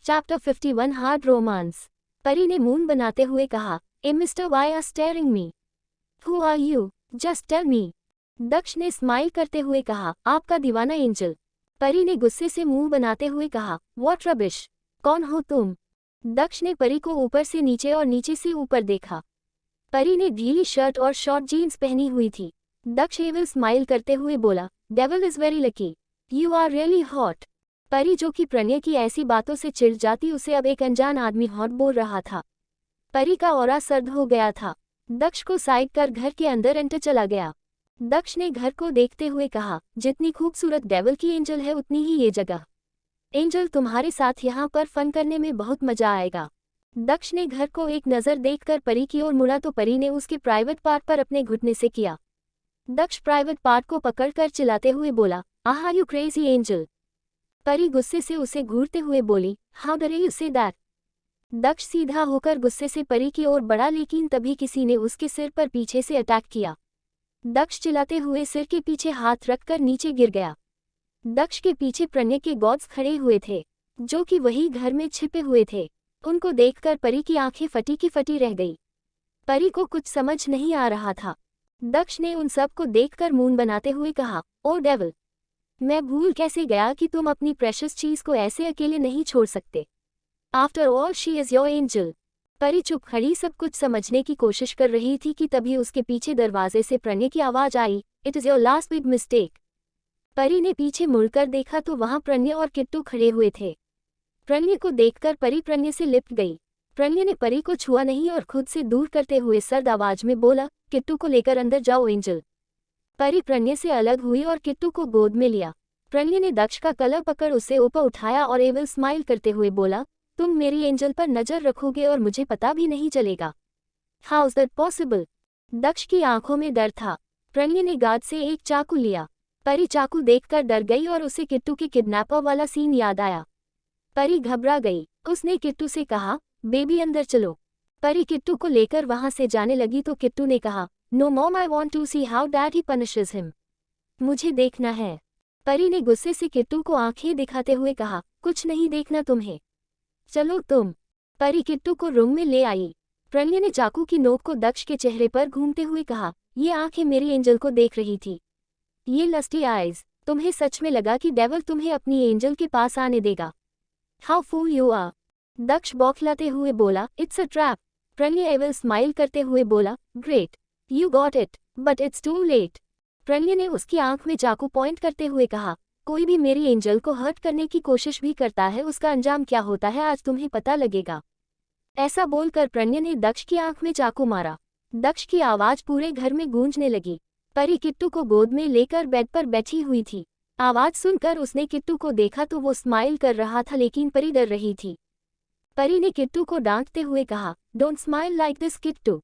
Chapter 51 hard romance. परी ने moon बनाते हुए कहा, ए mister, why are staring me? Who are you? Just tell me. Daksh ने स्माइल करते हुए कहा, आपका दीवाना एंजल। परी ने गुस्से से मुंह बनाते हुए कहा, व्हाट रबिश, कौन हो तुम? दक्ष ने परी को ऊपर से नीचे और नीचे से ऊपर देखा। परी ने ढीली शर्ट और शॉर्ट जीन्स पहनी हुई थी। दक्ष एविल स्माइल करते हुए बोला, devil is very lucky, you are really hot. Pari, जो कि प्रणय की ऐसी बातों से चिढ़ जाती, उसे अब एक अनजान आदमी हॉट बोल रहा था। परी का ऑरा सर्द हो गया था। दक्ष को साइड कर घर के अंदर एंटर चला गया। दक्ष ने घर को देखते हुए कहा, जितनी खूबसूरत डेविल की एंजल है उतनी ही ये जगह। एंजल, तुम्हारे साथ यहाँ पर फन करने में बहुत मजा आएगा। दक्ष ने घर को एक नज़र देखकर परी की ओर मुड़ा तो परी ने उसके प्राइवेट पार्ट पर अपने घुटने से किया। दक्ष प्राइवेट पार्ट को पकड़कर चिल्लाते हुए बोला, आहा यू क्रेजी एंजल। परी गुस्से से उसे घूरते हुए बोली, हाउ डरे यू से दैट। दक्ष सीधा होकर गुस्से से परी की ओर बढ़ा, लेकिन तभी किसी ने उसके सिर पर पीछे से अटैक किया। दक्ष चिल्लाते हुए सिर के पीछे हाथ रखकर नीचे गिर गया। दक्ष के पीछे प्रणय के गॉड्स खड़े हुए थे, जो कि वही घर में छिपे हुए थे। उनको देखकर परी की आंखें फटी की फटी रह गई। परी को कुछ समझ नहीं आ रहा था। दक्ष ने उन सब को देखकर मून बनाते हुए कहा, ओ डेविल, मैं भूल कैसे गया कि तुम अपनी प्रेशियस चीज को ऐसे अकेले नहीं छोड़ सकते। After all she is your angel. परी चुप खड़ी सब कुछ समझने की कोशिश कर रही थी कि तभी उसके पीछे दरवाजे से प्रणय की आवाज आई, it is your last big mistake. Pari ने पीछे मुड़कर देखा तो वहां प्रणय और किट्टू खड़े हुए थे। प्रणय को देखकर परी प्रणय से लिपट गई। प्रणय ने परी को छुआ नहीं और खुद से दूर करते हुए सर्द आवाज में बोला, किट्टू को लेकर अंदर जाओ एंजल। परी प्रणय से अलग हुई और किट्टू को गोद में लिया। प्रणय ने दक्ष का कलर पकड़ उसे ऊपर उठाया और एविल स्माइल करते हुए बोला, तुम मेरी एंजल पर नजर रखोगे और मुझे पता भी नहीं चलेगा। How is that possible? Daksh की आंखों में डर था। प्रणय ने गार्ड से एक चाकू लिया। परी चाकू देखकर डर गई और उसे किट्टू के किडनैपर वाला सीन याद आया। परी घबरा गई। उसने किट्टू से कहा, बेबी अंदर चलो। परी किट्टू को लेकर वहां से जाने लगी तो किट्टू ने कहा, no mom, I want to see how dad he punishes him. मुझे देखना है। परी ने गुस्से से किट्टू को आंखें दिखाते हुए कहा, कुछ नहीं देखना तुम्हें, चलो तुम। परी किट्टू को रूम में ले आई। प्रणय ने चाकू की नोक को दक्ष के चेहरे पर घूमते हुए कहा, ये आंखें मेरी एंजल को देख रही थी। ये लस्टी आइज, तुम्हें सच में लगा कि डेविल तुम्हें अपनी एंजल के पास आने देगा? How fool you are. Daksh बौखलाते हुए बोला, it's a trap. Pranay evil smile करते हुए बोला, great, you got it, but it's too late. Pranay ने उसकी आंख में चाकू पॉइंट करते हुए कहा, कोई भी मेरी एंजल को हर्ट करने की कोशिश भी करता है, उसका अंजाम क्या होता है आज तुम्हें पता लगेगा। ऐसा बोलकर प्रणय ने दक्ष की आंख में चाकू मारा। दक्ष की आवाज पूरे घर में गूंजने लगी। परी किट्टू को गोद में लेकर बेड पर बैठी हुई थी। आवाज सुनकर उसने किट्टू को देखा तो वो स्माइल कर रहा था, लेकिन परी डर रही थी। परी ने किट्टू को डांटते हुए कहा, don't smile like this Kittu,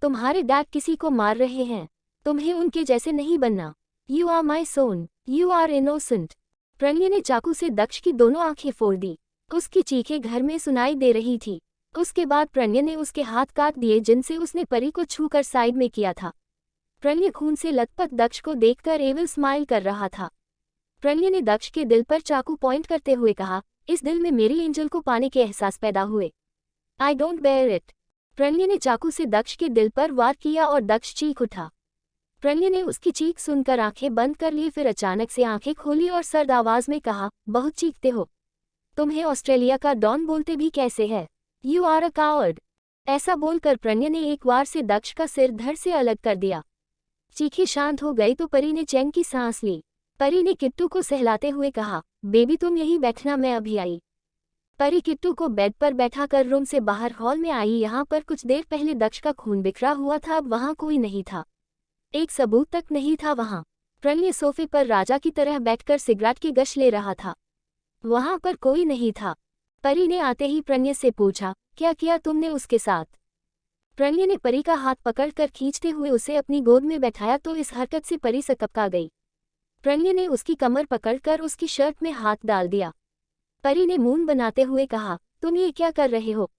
तुम्हारे डैड किसी को मार रहे हैं, तुम्हें उनके जैसे नहीं बनना। You are my son, you are innocent. Pranay ने चाकू से दक्ष की दोनों आंखें फोड़ दी। उसकी चीखें घर में सुनाई दे रही थी। उसके बाद प्रणय ने उसके हाथ काट दिए जिनसे उसने परी को छूकर साइड में किया था। प्रणय खून से लथपथ दक्ष को देखकर एविल स्माइल कर रहा था। प्रणय ने दक्ष के दिल पर चाकू पॉइंट करते हुए कहा, इस दिल में मेरी एंजल को पाने के एहसास पैदा हुए। I don't bear it. Pranay ने चाकू से दक्ष के दिल पर वार किया और दक्ष चीख उठा। प्रणय ने उसकी चीख सुनकर आंखें बंद कर ली, फिर अचानक से आंखें खोली और सर्द आवाज में कहा, बहुत चीखते हो, तुम्हें ऑस्ट्रेलिया का डॉन बोलते भी कैसे है? You are a coward. ऐसा बोलकर प्रणय ने एक वार से दक्ष का सिर धड़ से अलग कर दिया। चीखें शांत हो गई तो परी ने चैन की सांस ली। परी ने किट्टू को सहलाते हुए कहा, बेबी तुम यहीं बैठना, मैं अभी आई। परी किट्टू को बेड पर बैठा कर रूम से बाहर हॉल में आई। यहाँ पर कुछ देर पहले दक्ष का खून बिखरा हुआ था, अब वहाँ कोई नहीं था, एक सबूत तक नहीं था वहाँ। प्रणय सोफे पर राजा की तरह बैठकर सिगरेट की गश ले रहा था। वहाँ पर कोई नहीं था। परी ने आते ही प्रणय से पूछा, क्या किया तुमने उसके साथ? प्रणय ने परी का हाथ पकड़कर खींचते हुए उसे अपनी गोद में बैठाया तो इस हरकत से परी सकपका गई। प्रणय ने उसकी कमर पकड़कर उसकी शर्ट में हाथ डाल दिया। परी ने मून बनाते हुए कहा, तुम ये क्या कर रहे हो?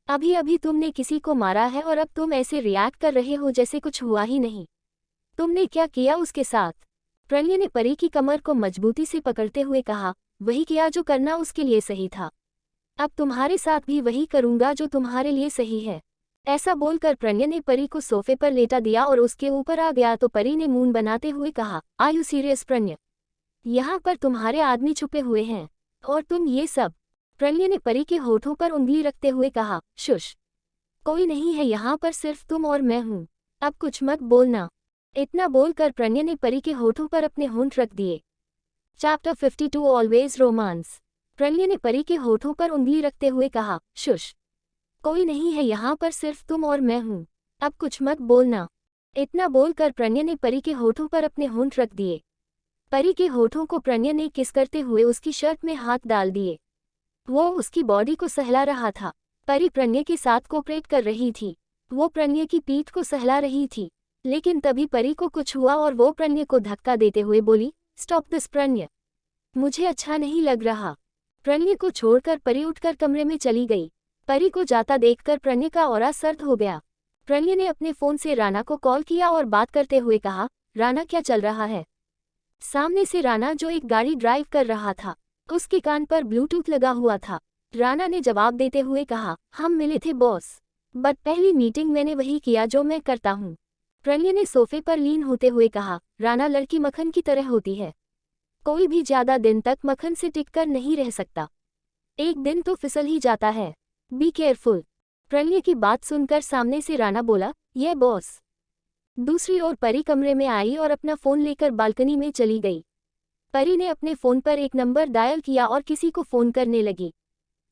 अभी अभी तुमने किसी को मारा है और अब तुम ऐसे रिएक्ट कर रहे हो जैसे कुछ हुआ ही नहीं। तुमने क्या किया उसके साथ? प्रणय ने परी की कमर को मजबूती से पकड़ते हुए कहा, वही किया जो करना उसके लिए सही था। अब तुम्हारे साथ भी वही करूंगा जो तुम्हारे लिए सही है। ऐसा बोलकर प्रणय ने परी को सोफे पर लेटा दिया और उसके ऊपर आ गया तो परी ने मून बनाते हुए कहा, आर यू सीरियस प्रणय? यहाँ पर तुम्हारे आदमी छुपे हुए हैं और तुम ये सब। प्रणय ने परी के होठों पर उंगली रखते हुए कहा, शुश, कोई नहीं है यहाँ पर, सिर्फ तुम और मैं हूँ। अब कुछ मत बोलना। इतना बोलकर प्रणय ने परी के होठों पर अपने होंठ रख दिए। Chapter 52 always romance. प्रणय ने परी के होठों पर उंगली रखते हुए कहा, शुश, कोई नहीं है यहाँ पर, सिर्फ तुम और मैं हूँ। अब कुछ मत बोलना। इतना बोलकर प्रणय ने परी के होठों पर अपने होंठ रख दिए। परी के होठों को प्रणय ने किस करते हुए उसकी शर्ट में हाथ डाल दिए। वो उसकी बॉडी को सहला रहा था। परी प्रणय के साथ कोऑपरेट कर रही थी। वो प्रणय की पीठ को सहला रही थी। लेकिन तभी परी को कुछ हुआ और वो प्रणय को धक्का देते हुए बोली, स्टॉप दिस प्रणय, मुझे अच्छा नहीं लग रहा। प्रणय को छोड़कर परी उठकर कमरे में चली गई। परी को जाता देखकर प्रणय का ऑरा सर्द हो गया। प्रणय ने अपने फोन से राणा को कॉल किया और बात करते हुए कहा, राणा क्या चल रहा है? सामने से राणा जो एक गाड़ी ड्राइव कर रहा था, उसके कान पर ब्लूटूथ लगा हुआ था। राणा ने जवाब देते हुए कहा, हम मिले थे बॉस, बट पहली मीटिंग मैंने वही किया जो मैं करता हूँ। प्रणय ने सोफे पर लीन होते हुए कहा, राणा लड़की मक्खन की तरह होती है। कोई भी ज्यादा दिन तक मक्खन से टिककर नहीं रह सकता, एक दिन तो फिसल ही जाता है। Be careful. प्रणय की बात सुनकर सामने से राणा बोला, ये बॉस। दूसरी ओर परी कमरे में आई और अपना फोन लेकर बालकनी में चली गई। परी ने अपने फोन पर एक नंबर डायल किया और किसी को फोन करने लगी।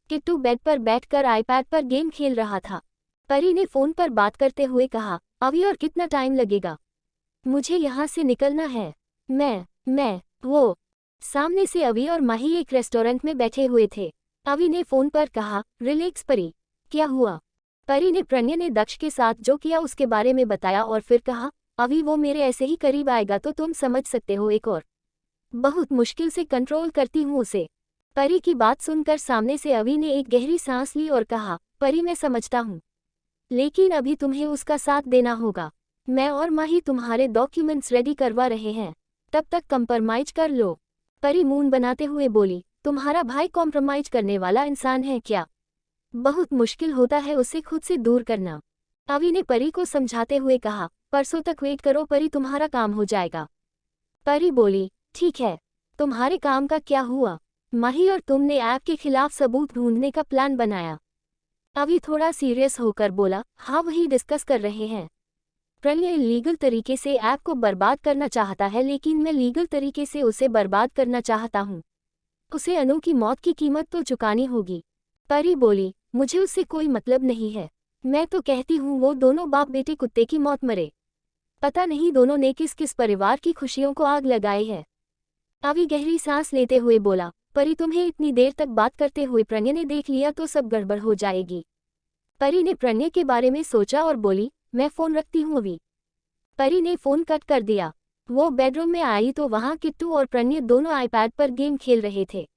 किट्टू बेड पर बैठकर आईपैड पर गेम खेल रहा था। परी ने फोन पर बात करते हुए कहा, अभी और कितना टाइम लगेगा? मुझे यहाँ से निकलना है। मैं वो। सामने से अवी और माही एक रेस्टोरेंट में बैठे हुए थे। अवी ने फोन पर कहा, रिलैक्स परी, क्या हुआ? परी ने प्रणय ने दक्ष के साथ जो किया उसके बारे में बताया और फिर कहा, अवी वो मेरे ऐसे ही करीब आएगा तो तुम समझ सकते हो, एक और बहुत मुश्किल से कंट्रोल करती हूँ उसे। परी की बात सुनकर सामने से अवी ने एक गहरी सांस ली और कहा, परी मैं समझता हूँ, लेकिन अभी तुम्हें उसका साथ देना होगा। मैं और माही तुम्हारे डॉक्यूमेंट्स रेडी करवा रहे हैं, तब तक कंप्रोमाइज कर लो। परी मून बनाते हुए बोली, तुम्हारा भाई कॉम्प्रोमाइज करने वाला इंसान है क्या? बहुत मुश्किल होता है उसे खुद से दूर करना। अवी ने परी को समझाते हुए कहा, परसों तक वेट करो परी, तुम्हारा काम हो जाएगा। परी बोली, ठीक है, तुम्हारे काम का क्या हुआ? माही और तुमने ऐप के खिलाफ सबूत ढूंढने का प्लान बनाया। अवी थोड़ा सीरियस होकर बोला, हाँ वही डिस्कस कर रहे हैं। प्रणय लीगल तरीके से ऐप को बर्बाद करना चाहता है, लेकिन मैं लीगल तरीके से उसे बर्बाद करना चाहता हूँ। उसे अनु की मौत की कीमत तो चुकानी होगी। परी बोली, मुझे उससे कोई मतलब नहीं है। मैं तो कहती हूँ वो दोनों बाप बेटे कुत्ते की मौत मरे। पता नहीं दोनों ने किस किस परिवार की खुशियों को आग लगाई है। अवी गहरी सांस लेते हुए बोला, परी तुम्हें इतनी देर तक बात करते हुए प्रणय ने देख लिया तो सब गड़बड़ हो जाएगी। परी ने प्रणय के बारे में सोचा और बोली, मैं फोन रखती हूँ अभी। परी ने फोन कट कर दिया। वो बेडरूम में आई तो वहाँ किट्टू और प्रणय दोनों आईपैड पर गेम खेल रहे थे।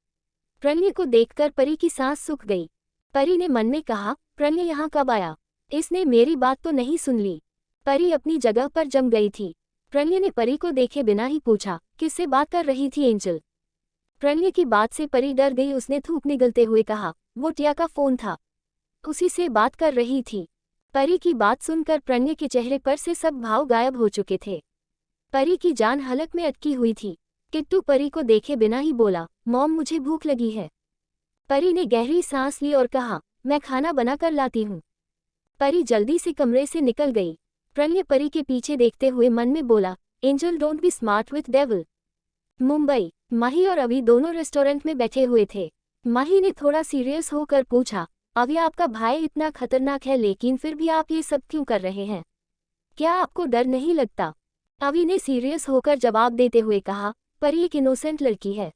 प्रणय को देखकर परी की सांस सूख गई। परी ने मन में कहा, प्रणय यहाँ कब आया? इसने मेरी बात तो नहीं सुन ली। परी अपनी जगह पर जम गई थी। प्रणय ने परी को देखे बिना ही पूछा, किससे बात कर रही थी एंजल? प्रणय की बात से परी डर गई। उसने थूक निगलते हुए कहा, वो टिया का फोन था, उसी से बात कर रही थी। परी की बात सुनकर प्रणय के चेहरे पर से सब भाव गायब हो चुके थे। परी की जान हलक में अटकी हुई थी। किट्टू परी को देखे बिना ही बोला, मॉम मुझे भूख लगी है। परी ने गहरी सांस ली और कहा, मैं खाना बना कर लाती हूँ। परी जल्दी से कमरे से निकल गई। प्रणय परी के पीछे देखते हुए मन में बोला, angel don't be smart with devil. Mumbai. Mahi और अवी दोनों रेस्टोरेंट में बैठे हुए थे। माही ने थोड़ा सीरियस होकर पूछा, अवी आपका भाई इतना खतरनाक है, लेकिन फिर भी आप ये सब क्यों कर रहे हैं? क्या आपको डर नहीं लगता? अवी ने सीरियस होकर जवाब देते हुए कहा, परी एक इनोसेंट लड़की है,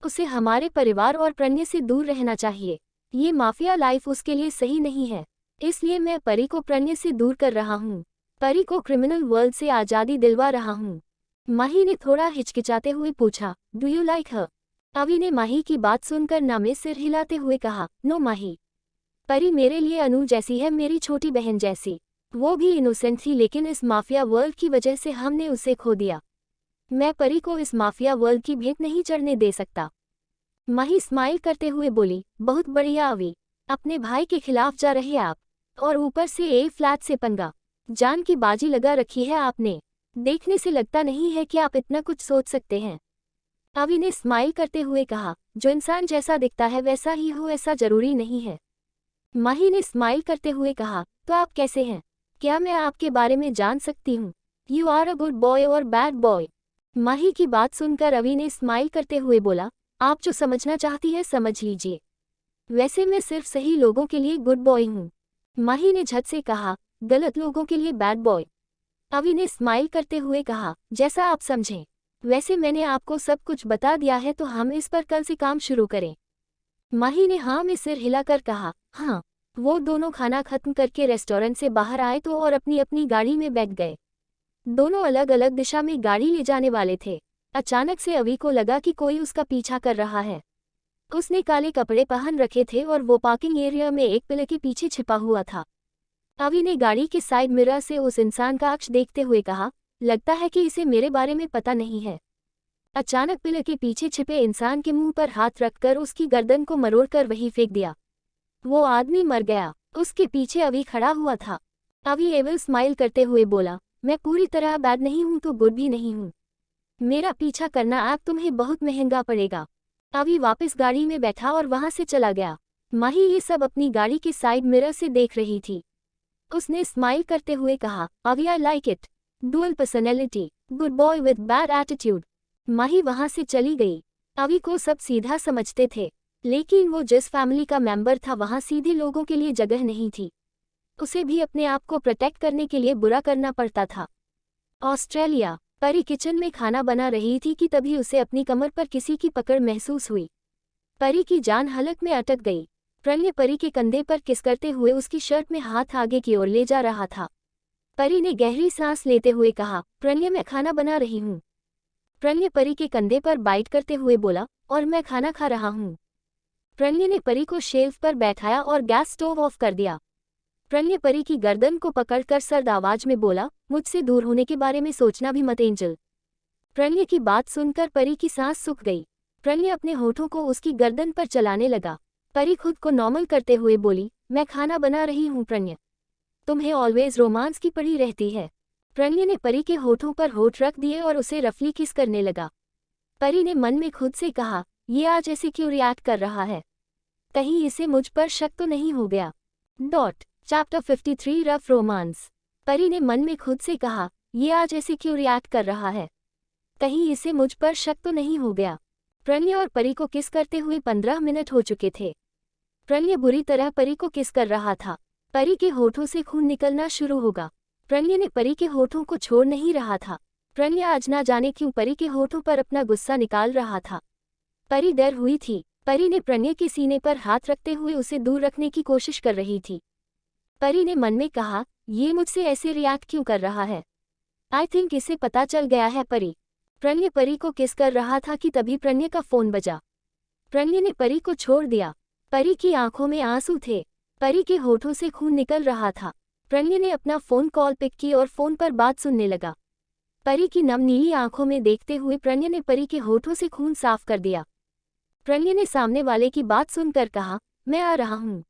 उसे हमारे परिवार और प्रणय से दूर रहना चाहिए। ये माफिया लाइफ उसके लिए सही नहीं है, इसलिए मैं परी को प्रणय से दूर कर रहा हूँ। परी को क्रिमिनल वर्ल्ड से आज़ादी दिलवा रहा हूँ। माही ने थोड़ा हिचकिचाते हुए पूछा, डू यू लाइक हर? अवी ने माही की बात सुनकर ना में सिर हिलाते हुए कहा, नो माही। परी मेरे लिए अनु जैसी है, मेरी छोटी बहन जैसी। वो भी इनोसेंट थी, लेकिन इस माफिया वर्ल्ड की वजह से हमने उसे खो दिया। मैं परी को इस माफिया वर्ल्ड की भेंट नहीं चढ़ने दे सकता। माही स्माइल करते हुए बोली, बहुत बढ़िया अवी, अपने भाई के खिलाफ जा रहे आप, और ऊपर से ए फ्लैट से पंगा। जान की बाजी लगा रखी है आपने। देखने से लगता नहीं है कि आप इतना कुछ सोच सकते हैं। अवी ने स्माइल करते हुए कहा, जो इंसान जैसा दिखता है वैसा ही हो ऐसा जरूरी नहीं है। माही ने स्माइल करते हुए कहा, तो आप कैसे हैं? क्या मैं आपके बारे में जान सकती हूँ? You are a good boy और बैड बॉय? माही की बात सुनकर अवी ने स्माइल करते हुए बोला, आप जो समझना चाहती है समझ लीजिए। वैसे मैं सिर्फ सही लोगों के लिए गुड बॉय हूँ। माही ने झट से कहा, गलत लोगों के लिए बैड बॉय? अवी ने स्माइल करते हुए कहा, जैसा आप समझें। वैसे मैंने आपको सब कुछ बता दिया है तो हम इस पर कल से काम शुरू करें। माही ने हाँ में सिर हिलाकर कहा, हाँ। वो दोनों खाना खत्म करके रेस्टोरेंट से बाहर आए तो और अपनी अपनी गाड़ी में बैठ गए। दोनों अलग अलग दिशा में गाड़ी ले जाने वाले थे। अचानक से अवी को लगा कि कोई उसका पीछा कर रहा है। उसने काले कपड़े पहन रखे थे और वो पार्किंग एरिया में एक पिलर के पीछे छिपा हुआ था। अवी ने गाड़ी के साइड मिरर से उस इंसान का अक्ष देखते हुए कहा, लगता है कि इसे मेरे बारे में पता नहीं है। अचानक पिलर के पीछे छिपे इंसान के मुंह पर हाथ रखकर उसकी गर्दन को मरोड़कर वहीं फेंक दिया। वो आदमी मर गया। उसके पीछे अवी खड़ा हुआ था। अवी एविल स्माइल करते हुए बोला, मैं पूरी तरह बैड नहीं हूं तो गुड भी नहीं हूं। मेरा पीछा करना अब तुम्हें बहुत महंगा पड़ेगा। अवी वापस गाड़ी में बैठा और वहां से चला गया। माही ये सब अपनी गाड़ी के साइड मिरर से देख रही थी। उसने स्माइल करते हुए कहा, Avi I like it. Dual personality, good boy with bad attitude. Mahi वहां से चली गई। अवी को सब सीधा समझते थे, लेकिन वो जिस फैमिली का मेंबर था वहां सीधे लोगों के लिए जगह नहीं थी। उसे भी अपने आप को प्रोटेक्ट करने के लिए बुरा करना पड़ता था। ऑस्ट्रेलिया। परी किचन में खाना बना रही थी कि तभी उसे अपनी कमर पर किसी की पकड़ महसूस हुई। परी की जान हलक में अटक गई। प्रणय परी के कंधे पर किस करते हुए उसकी शर्ट में हाथ आगे की ओर ले जा रहा था। परी ने गहरी सांस लेते हुए कहा, प्रणय मैं खाना बना रही हूँ। प्रणय परी के कंधे पर बाइट करते हुए बोला, और मैं खाना खा रहा हूँ। प्रणय ने परी को शेल्फ पर बैठाया और गैस स्टोव ऑफ कर दिया। प्रणय परी की गर्दन को पकड़कर सर्द आवाज में बोला, मुझसे दूर होने के बारे में सोचना भी मत एंजल। प्रणय की बात सुनकर परी की सांस सूख गई। प्रणय अपने होठों को उसकी गर्दन पर चलाने लगा। परी खुद को नॉर्मल करते हुए बोली, मैं खाना बना रही हूँ प्रणय। तुम्हें ऑलवेज रोमांस की पड़ी रहती है। प्रणय ने परी के होठों पर होठ रख दिए और उसे रफली किस करने लगा। परी ने मन में खुद से कहा, ये आज ऐसे क्यों रिएक्ट कर रहा है? कहीं इसे मुझ पर शक तो नहीं हो गया। Chapter 53 rough romance. परी ने मन में खुद से कहा, ये आज ऐसे क्यों रिएक्ट कर रहा है? कहीं इसे मुझ पर शक तो नहीं हो गया। प्रणय और परी को किस करते हुए 15 मिनट हो चुके थे। प्रणय बुरी तरह परी को किस कर रहा था। परी के होठों से खून निकलना शुरू होगा। प्रणय ने परी के होठों को छोड़ नहीं रहा था। प्रणय आज ना जाने क्यों परी के होठों पर अपना गुस्सा निकाल रहा था। परी डर हुई थी। परी ने प्रणय के सीने पर हाथ रखते हुए उसे दूर रखने की कोशिश कर रही थी। परी ने मन में कहा, ये मुझसे ऐसे रिएक्ट क्यों कर रहा है? आई थिंक इसे पता चल गया है परी। प्रणय परी को किस कर रहा था कि तभी प्रणय का फोन बजा। प्रणय ने परी को छोड़ दिया। परी की आंखों में आंसू थे। परी के होठों से खून निकल रहा था। प्रणय ने अपना फोन कॉल पिक की और फोन पर बात सुनने लगा। परी की नम नीली आंखों में देखते हुए प्रणय ने परी के होठों से खून साफ कर दिया। प्रणय ने सामने वाले की बात सुनकर कहा, मैं आ रहा हूँ।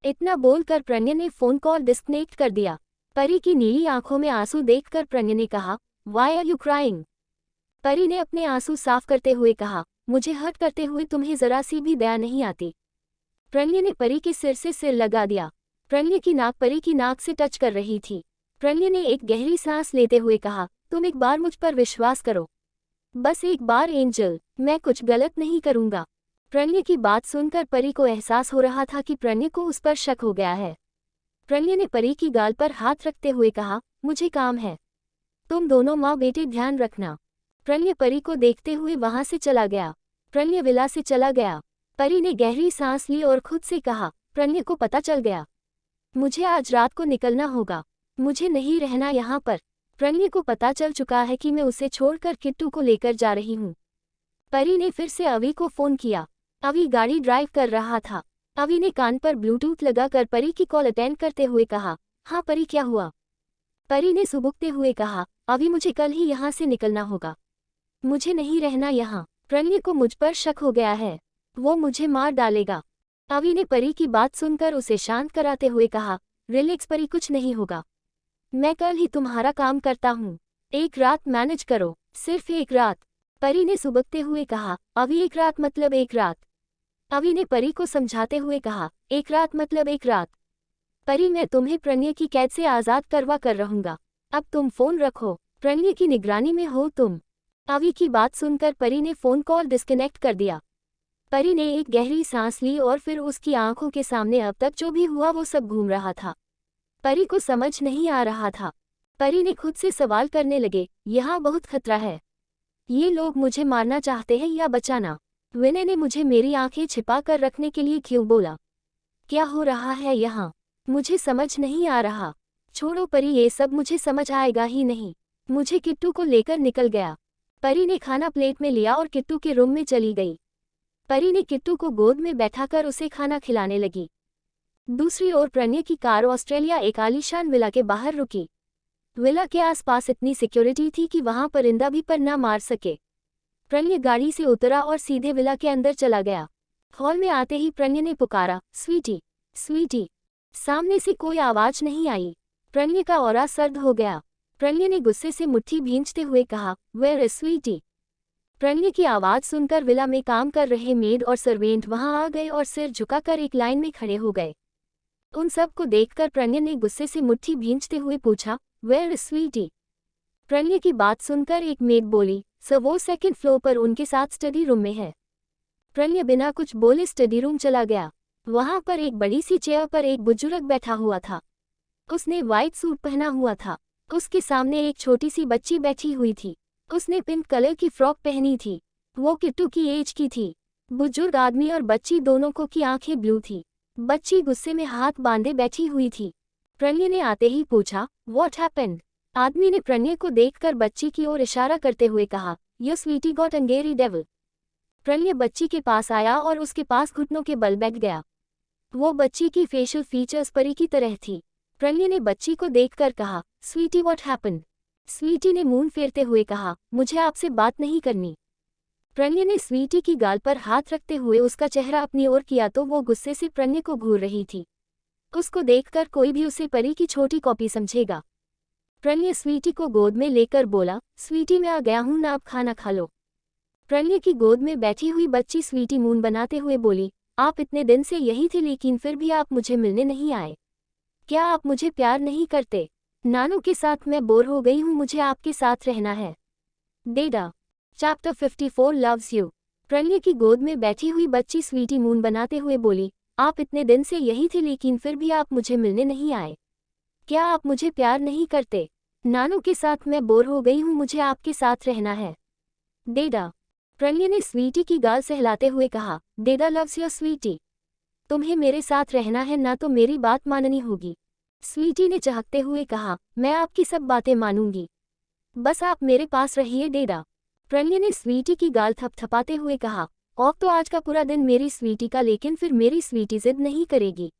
इतना बोलकर प्रणय ने फोन कॉल डिस्कनेक्ट कर दिया। परी की नीली आंखों में आंसू देखकर प्रणय ने कहा, वाई आर यू क्राइंग? परी ने अपने आंसू साफ करते हुए कहा, मुझे हर्ट करते हुए तुम्हें जरा सी भी दया नहीं आती। प्रणय ने परी के सिर से सिर लगा दिया। प्रणय की नाक परी की नाक से टच कर रही थी। प्रणय ने एक गहरी सांस लेते हुए कहा, तुम एक बार मुझ पर विश्वास करो। बस एक बार एंजल, मैं कुछ गलत नहीं करूंगा। प्रणय की बात सुनकर परी को एहसास हो रहा था कि प्रणय को उस पर शक हो गया है। प्रणय ने परी की गाल पर हाथ रखते हुए कहा, मुझे काम है। तुम दोनों माँ बेटे ध्यान रखना। प्रणय परी को देखते हुए वहां से चला गया। प्रणय विला से चला गया। परी ने गहरी सांस ली और खुद से कहा, प्रणय को पता चल गया। मुझे आज रात को निकलना होगा। मुझे नहीं रहना यहाँ पर। प्रणय को पता चल चुका है कि मैं उसे छोड़कर किट्टू को लेकर जा रही हूँ। परी ने फिर से अवी को फोन किया। अवी गाड़ी ड्राइव कर रहा था। अवी ने कान पर ब्लूटूथ लगाकर परी की कॉल अटेंड करते हुए कहा, हाँ परी क्या हुआ? परी ने सुबुकते हुए कहा, अवी मुझे कल ही यहाँ से निकलना होगा। मुझे नहीं रहना यहाँ। प्रणय को मुझ पर शक हो गया है। वो मुझे मार डालेगा। अवी ने परी की बात सुनकर उसे शांत कराते हुए कहा, रिलैक्स परी, कुछ नहीं होगा। मैं कल ही तुम्हारा काम करता हूँ। एक रात मैनेज करो, सिर्फ एक रात। परी ने सुबकते हुए कहा, अवी एक रात मतलब एक रात। अवी ने परी को समझाते हुए कहा, एक रात मतलब एक रात। परी, मैं तुम्हें प्रणय की कैद से आज़ाद करवा कर रहूंगा। अब तुम फोन रखो, प्रणय की निगरानी में हो तुम। अवी की बात सुनकर परी ने फोन कॉल डिस्कनेक्ट कर दिया। परी ने एक गहरी सांस ली और फिर उसकी आंखों के सामने अब तक जो भी हुआ वो सब घूम रहा था। परी को समझ नहीं आ रहा था। परी ने खुद से सवाल करने लगे, यहाँ बहुत खतरा है। ये लोग मुझे मारना चाहते हैं या बचाना? विनय ने मुझे मेरी आंखें छिपा कर रखने के लिए क्यों बोला? क्या हो रहा है यहाँ? मुझे समझ नहीं आ रहा। छोड़ो परी, ये सब मुझे समझ आएगा ही नहीं। मुझे किट्टू को लेकर निकल गया। परी ने खाना प्लेट में लिया और किट्टू के रूम में चली गई। परी ने किट्टू को गोद में बैठाकर उसे खाना खिलाने लगी। दूसरी ओर प्रणय की कार ऑस्ट्रेलिया एक आलीशान विला के बाहर रुकी। विला के आसपास इतनी सिक्योरिटी थी कि वहां परिंदा भी पर न मार सके। प्रणय गाड़ी से उतरा और सीधे विला के अंदर चला गया। हॉल में आते ही प्रणय ने पुकारा, स्वीटी, स्वीटी। सामने से कोई आवाज नहीं आई। प्रणय का ऑरा सर्द हो गया। प्रणय ने गुस्से से मुट्ठी भींचते हुए कहा, वेयर इज स्वीटी? प्रणय की आवाज सुनकर विला में काम कर रहे मेड और सर्वेंट वहां आ गए और सिर झुकाकर एक लाइन में खड़े हो गए। उन सब को देखकर प्रणय ने गुस्से से मुट्ठी भींचते हुए पूछा, वेयर इज स्वीटी? प्रणय की बात सुनकर एक मेड बोली, सर वो सेकंड फ्लोर पर उनके साथ स्टडी रूम में है। प्रणय बिना कुछ बोले स्टडी रूम चला गया। वहां पर एक बड़ी सी चेयर पर एक बुजुर्ग बैठा हुआ था। उसने व्हाइट सूट पहना हुआ था। उसके सामने एक छोटी सी बच्ची बैठी हुई थी। उसने पिंक कलर की फ्रॉक पहनी थी। वो किट्टू की एज की थी। बुजुर्ग आदमी और बच्ची दोनों को की आंखें ब्लू थी। बच्ची गुस्से में हाथ बांधे बैठी हुई थी। प्रणय ने आते ही पूछा, व्हाट हैपेंड? आदमी ने प्रणय को देखकर बच्ची की ओर इशारा करते हुए कहा, your sweetie got angry devil. Pranay बच्ची के पास आया और उसके पास घुटनों के बल बैठ गया। वो बच्ची की फेशियल फीचर्स परी की तरह थी। प्रणय ने बच्ची को देखकर कहा, स्वीटी व्हाट हैपेंड? स्वीटी ने मुंह फेरते हुए कहा, मुझे आपसे बात नहीं करनी। प्रणय ने स्वीटी की गाल पर हाथ रखते हुए उसका चेहरा अपनी ओर किया तो वो गुस्से से प्रणय को घूर रही थी। उसको देखकर कोई भी उसे परी की छोटी कॉपी समझेगा। प्रणय स्वीटी को गोद में लेकर बोला, स्वीटी मैं आ गया हूं ना, अब खाना खा लो। प्रणय की गोद में बैठी हुई बच्ची स्वीटी मुंह बनाते हुए बोली, आप इतने दिन से यही थे लेकिन फिर भी आप मुझे मिलने नहीं आए। क्या आप मुझे प्यार नहीं करते? नानू के साथ मैं बोर हो गई हूँ, मुझे आपके साथ रहना है। डेडा। Chapter 54 loves you. प्रणय की गोद में बैठी हुई बच्ची स्वीटी मुंह बनाते हुए बोली, आप इतने दिन से यही थे लेकिन फिर भी आप मुझे मिलने नहीं आए। क्या आप मुझे प्यार नहीं करते? नानू के साथ मैं बोर हो गई हूँ, मुझे आपके साथ रहना है। डेडा। प्रणय ने स्वीटी की गाल सहलाते हुए कहा, डेडा लव्स योर स्वीटी। तुम्हें मेरे साथ रहना है ना तो मेरी बात माननी होगी। स्वीटी ने चहकते हुए कहा, मैं आपकी सब बातें मानूंगी, बस आप मेरे पास रहिए डेडा। प्रणय ने स्वीटी की गाल थपथपाते हुए कहा, और तो आज का पूरा दिन मेरी स्वीटी का, लेकिन फिर मेरी स्वीटी जिद नहीं करेगी।